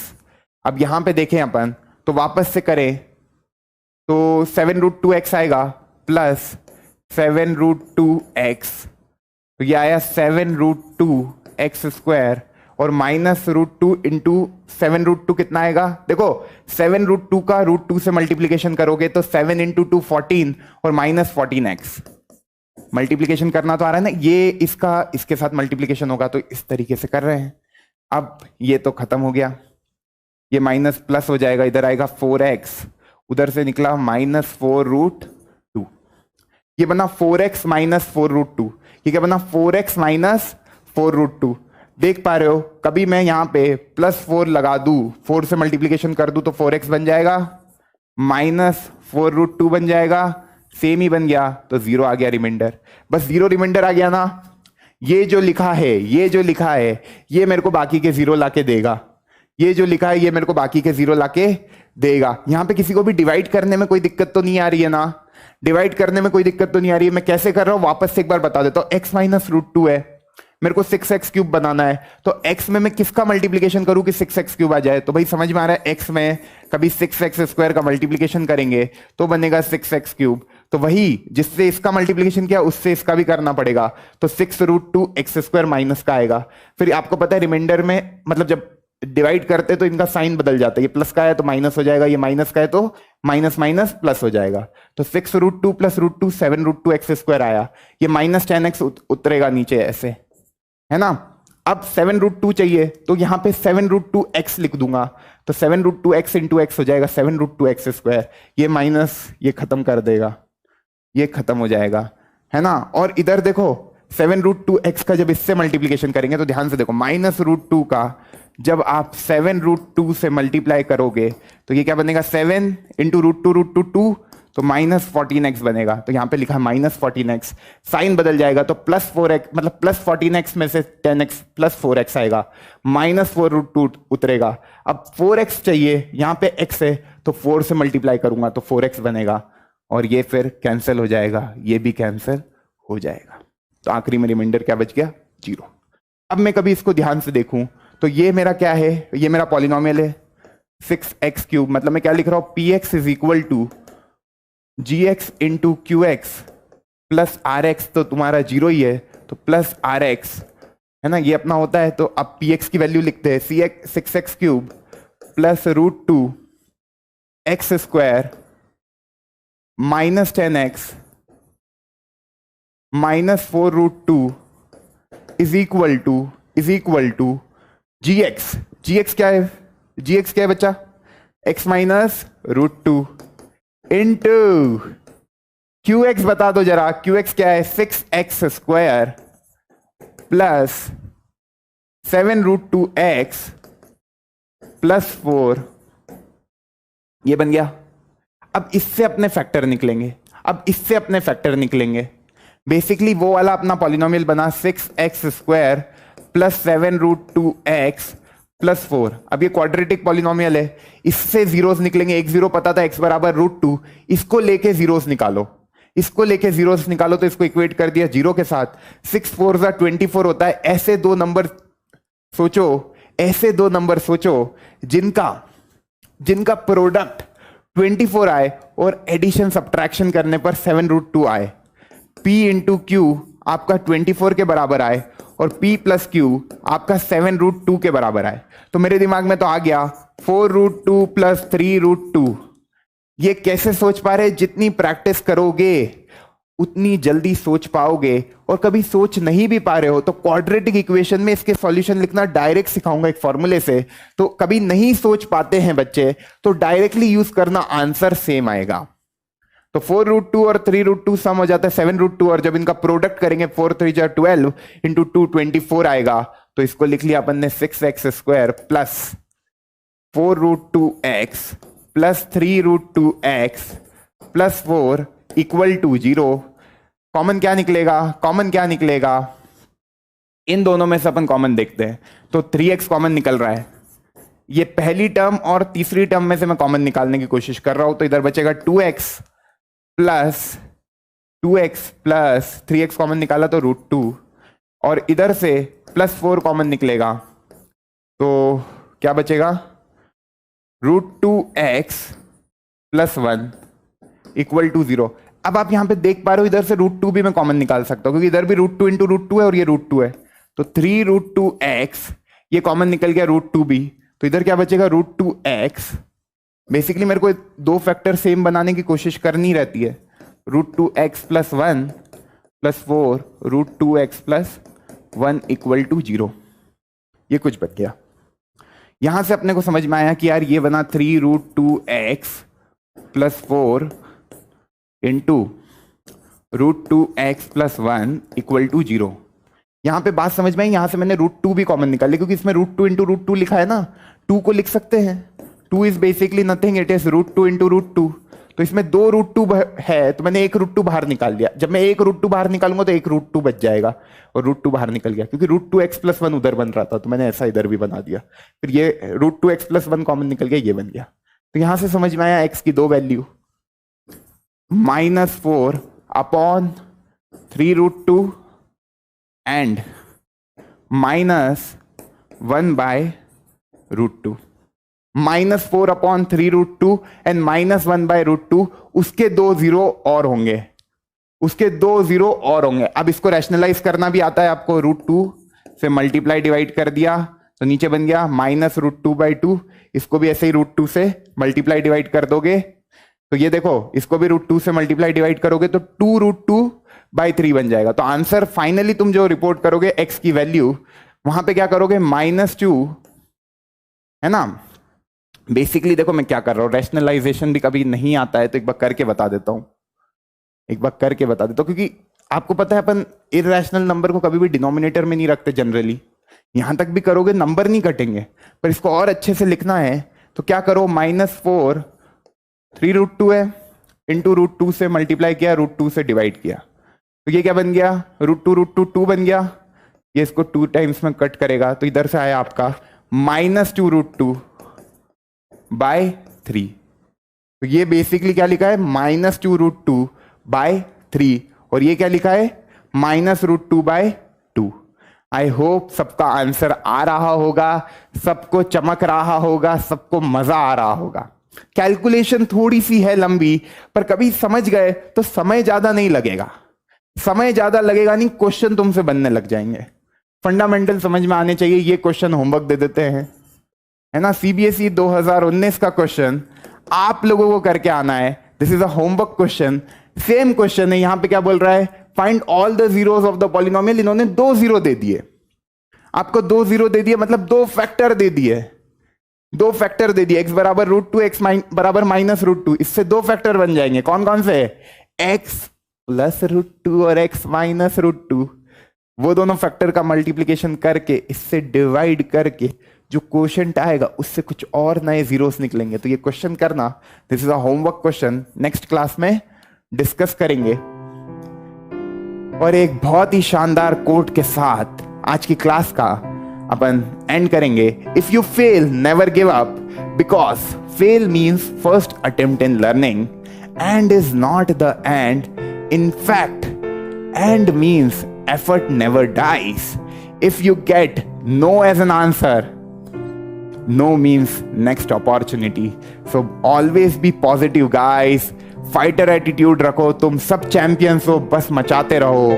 अब यहां पे देखें अपन तो वापस से करें तो 7√2x आएगा प्लस 7√2x, तो ये आया 7√2x² और माइनस √2 इंटू 7√2 कितना आएगा? देखो 7√2 का √2 से मल्टीप्लीकेशन करोगे तो 7 इंटू 2 14 और माइनस 14x। मल्टीप्लीकेशन करना तो आ रहा है ना, ये इसका इसके साथ मल्टीप्लीकेशन होगा तो इस तरीके से कर रहे हैं। अब ये तो खत्म हो गया, ये माइनस प्लस हो जाएगा, इधर आएगा 4x, उधर से निकला माइनस 4√2। ये बना 4x माइनस 4√2, ये क्या बना? 4x minus 4√2। देख पा रहे हो? कभी मैं यहां पे +4 लगा दूं, 4 से मल्टीप्लीकेशन कर दूं तो 4x बन जाएगा, माइनस 4√2 बन जाएगा, सेम ही बन गया, तो जीरो आ गया रिमाइंडर। बस जीरो रिमाइंडर आ गया ना। ये जो लिखा है ये मेरे को बाकी के जीरो लाके देगा, ये जो लिखा है ये मेरे को बाकी के जीरो लाके देगा। यहां पे किसी को भी डिवाइड करने में कोई दिक्कत तो नहीं आ रही है ना? डिवाइड करने में कोई दिक्कत तो नहीं आ रही है। मैं कैसे कर रहा हूं वापस से एक बार बता देता हूं। x माइनस √2 है, मेरे को 6x³ बनाना है, तो x में मैं किसका मल्टीप्लीकेशन करूं कि 6x³ आ जाए? तो भाई समझ में आ रहा है, x में कभी 6x² का मल्टीप्लीकेशन करेंगे तो बनेगा 6x³, तो वही जिससे इसका मल्टीप्लीकेशन किया उससे इसका भी करना पड़ेगा, तो 6√2x² माइनस का आएगा। फिर आपको पता है रिमाइंडर में मतलब जब डिवाइड करते तो इनका साइन बदल जाता है, ये प्लस का है तो माइनस हो जाएगा, ये माइनस का है तो माइनस माइनस प्लस हो जाएगा। तो 6√2 प्लस √2 7√2x² आया, ये माइनस 10x उतरेगा नीचे ऐसे, है ना? अब 7√2 चाहिए तो यहां पे 7√2x लिख दूंगा, तो 7√2x इंटू x हो जाएगा 7√2x², ये माइनस ये खत्म कर देगा, ये खत्म हो जाएगा, है ना? और इधर देखो 7√2x का जब इससे मल्टीप्लीकेशन करेंगे तो ध्यान से देखो, माइनस √2 का जब आप 7√2 से मल्टीप्लाई करोगे तो ये क्या बनेगा? 7 इंटू √2 तो माइनस 14x बनेगा, तो यहां पे लिखा है माइनस 14x, साइन बदल जाएगा तो प्लस 4x मतलब प्लस 14x में से 10x प्लस 4x आएगा, माइनस 4√2 उतरेगा। अब 4x चाहिए, यहां पे x है तो 4 से मल्टीप्लाई करूंगा तो 4x बनेगा, और ये फिर कैंसिल हो जाएगा, ये भी कैंसिल हो जाएगा, तो आखिरी में रिमाइंडर क्या बच गया? जीरो। अब मैं कभी इसको ध्यान से देखूं तो ये मेरा क्या है? ये मेरा पॉलिनोमियल है 6x³, मतलब मैं क्या लिख रहा हूं? px is equal to gx into qx plus rx, तो तुम्हारा जीरो ही है तो प्लस rx, है ना? ये अपना होता है, तो अब px की वैल्यू लिखते हैं 6x³ plus √2x² minus 10x minus 4√2 is equal to g x क्या है, जी एक्स क्या है बच्चा, x minus root two into q x बता दो जरा, क्यू एक्स क्या है, 6x² प्लस 7√2x प्लस 4, ये बन गया। अब इससे अपने फैक्टर निकलेंगे, बेसिकली वो वाला अपना पॉलिनोमियल बना 6x² प्लस 7√2x प्लस 4। अब ये क्वाड्रेटिक पॉलिनोमियल है, इससे जीरोस निकलेंगे, एक जीरो पता था x बराबर √2, इसको लेके जीरोस निकालो, तो इसको इक्वेट कर दिया जीरो के साथ, 6 4 24 होता है। ऐसे दो नंबर सोचो जिनका प्रोडक्ट 24 आए और एडिशन सब्ट्रैक्शन करने पर 7√2 आए, P इंटू क्यू आपका 24 के बराबर आए और P प्लस क्यू आपका 7√2 के बराबर आए। तो मेरे दिमाग में तो आ गया 4√2 प्लस 3√2। ये कैसे सोच पा रहे, जितनी प्रैक्टिस करोगे उतनी जल्दी सोच पाओगे, और कभी सोच नहीं भी पा रहे हो तो क्वाड्रेटिक इक्वेशन में इसके सॉल्यूशन लिखना डायरेक्ट सिखाऊंगा एक फॉर्मूले से। तो कभी नहीं सोच पाते हैं बच्चे तो डायरेक्टली यूज करना, आंसर सेम आएगा। तो 4√2 और 3√2 सम हो जाता है 7√2, और जब इनका प्रोडक्ट करेंगे 4 3 12 इंटू 2 24 आएगा। तो इसको लिख लिया अपन ने 6x² plus 4√2x plus 3√2x plus 4 equal to 0। Common क्या निकलेगा, इन दोनों में से अपन कॉमन देखते हैं। तो 3x कॉमन निकल रहा है, ये पहली टर्म और तीसरी टर्म में से मैं कॉमन निकालने की कोशिश कर रहा हूं। तो इधर बचेगा 2x प्लस 3x कॉमन निकाला तो √2, और इधर से प्लस 4 कॉमन निकलेगा तो क्या बचेगा, √2x प्लस 1 इक्वल टू 0। अब आप यहां पे देख पा रहे हो इधर से √2 भी मैं कॉमन निकाल सकता हूं, क्योंकि इधर भी √2 इंटू √2 है और ये √2 है। तो 3√2x ये कॉमन निकल गया, √2 भी। तो इधर क्या बचेगा, √2x। बेसिकली मेरे को दो फैक्टर सेम बनाने की कोशिश करनी रहती है। √2x plus 1 plus 4 √2x plus 1 equal to 0। ये कुछ बच गया। यहां से अपने को समझ में आया कि यार ये बना 3√2x plus 4 into √2x plus 1 equal to 0। यहां पे बात समझ में आई, यहां से मैंने √2 भी कॉमन निकाल लिया, क्योंकि इसमें √2 इंटू √2 लिखा है ना, 2 को लिख सकते हैं। 2 is basically nothing, it is √2 into √2। तो इसमें दो √2 है, तो मैंने एक √2 बाहर निकाल दिया। जब मैं एक √2 बाहर निकालूंगा तो एक √2 बच जाएगा, और √2 बाहर निकल गया, क्योंकि √2x प्लस 1 उधर बन रहा था, तो मैंने ऐसा इधर भी बना दिया। फिर ये √2x प्लस 1 कॉमन निकल गया, ये बन गया। तो यहां से समझ में आया x की दो value, -4 upon 3√2 and -1 by √2। -4 upon 3√2 and -1 by √2, उसके दो जीरो और होंगे, अब इसको रैशनलाइज करना भी आता है आपको। √2 से मल्टीप्लाई डिवाइड कर दिया तो नीचे बन गया -√2/2। इसको भी ऐसे ही √2 से मल्टीप्लाई डिवाइड कर दोगे तो ये देखो, इसको भी √2 से मल्टीप्लाई डिवाइड करोगे तो 2√2/3 बन जाएगा। तो आंसर फाइनली तुम जो रिपोर्ट करोगे x की वैल्यू, वहां पे क्या करोगे, -2, है ना। बेसिकली देखो मैं क्या कर रहा हूं, रैशनलाइजेशन भी कभी नहीं आता है तो एक बार करके बता देता हूं, क्योंकि आपको पता है अपन इरैशनल नंबर को कभी भी डिनोमिनेटर में नहीं रखते जनरली। यहां तक भी करोगे नंबर नहीं कटेंगे, पर इसको और अच्छे से लिखना है तो क्या करो, -4 3√2 है, इंटू √2 से मल्टीप्लाई किया, √2 से डिवाइड किया, तो ये क्या बन गया, √2 बन गया। ये इसको 2 टाइम्स में कट करेगा तो इधर से आया आपका -2√2/3। तो ये बेसिकली क्या लिखा है, -2√2/3, और ये क्या लिखा है, -√2/2। आई होप सबका आंसर आ रहा होगा, सबको चमक रहा होगा, सबको मजा आ रहा होगा। कैलकुलेशन थोड़ी सी है लंबी, पर कभी समझ गए तो समय ज्यादा नहीं लगेगा, नहीं, क्वेश्चन तुमसे बनने लग जाएंगे। फंडामेंटल समझ में आने चाहिए। ये क्वेश्चन होमवर्क दे देते हैं, है ना, सीबीएसई 2019 का क्वेश्चन आप लोगों को करके आना है। This is a homework question, same question है। यहां पे क्या बोल रहा है, find all the zeros of the polynomial. इन्होंने 2 जीरो दे दिए। आपको 2 जीरो दे दिए, मतलब 2 फैक्टर दे दिए, 2 फैक्टर दे दिए, x बराबर √2, x बराबर -√2। इससे 2 फैक्टर बन जाएंगे, कौन कौन से? x प्लस √2 और x माइनस √2। वो दोनों फैक्टर का मल्टीप्लीकेशन करके, इससे डिवाइड करके जो क्वोशंट आएगा उससे कुछ और नए जीरोस निकलेंगे। तो ये क्वेश्चन करना, this is a homework question, next class में डिस्कस करेंगे। और एक बहुत ही शानदार कोट के साथ आज की क्लास का अपन एंड करेंगे। If you fail never give up, because fail means first attempt in learning and is not the end. In fact and means effort never dies. If you get no as an answer, no means next opportunity. So always be positive guys. Fighter attitude रखो, तुम सब champions हो, बस मचाते रहो,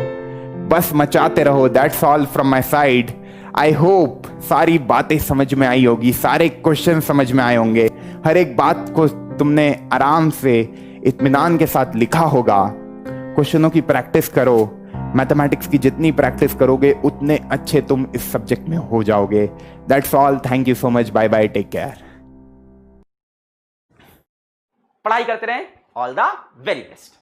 बस मचाते रहो। That's all from my side. I hope सारी बातें समझ में आई होगी, सारे क्वेश्चन समझ में आए होंगे, हर एक बात को तुमने आराम से इत्मीनान के साथ लिखा होगा। क्वेश्चनों की प्रैक्टिस करो, मैथमेटिक्स की जितनी प्रैक्टिस करोगे उतने अच्छे तुम इस सब्जेक्ट में हो जाओगे। That's all, thank you so much, bye bye, take care. पढ़ाई करते रहें, ऑल द वेरी बेस्ट।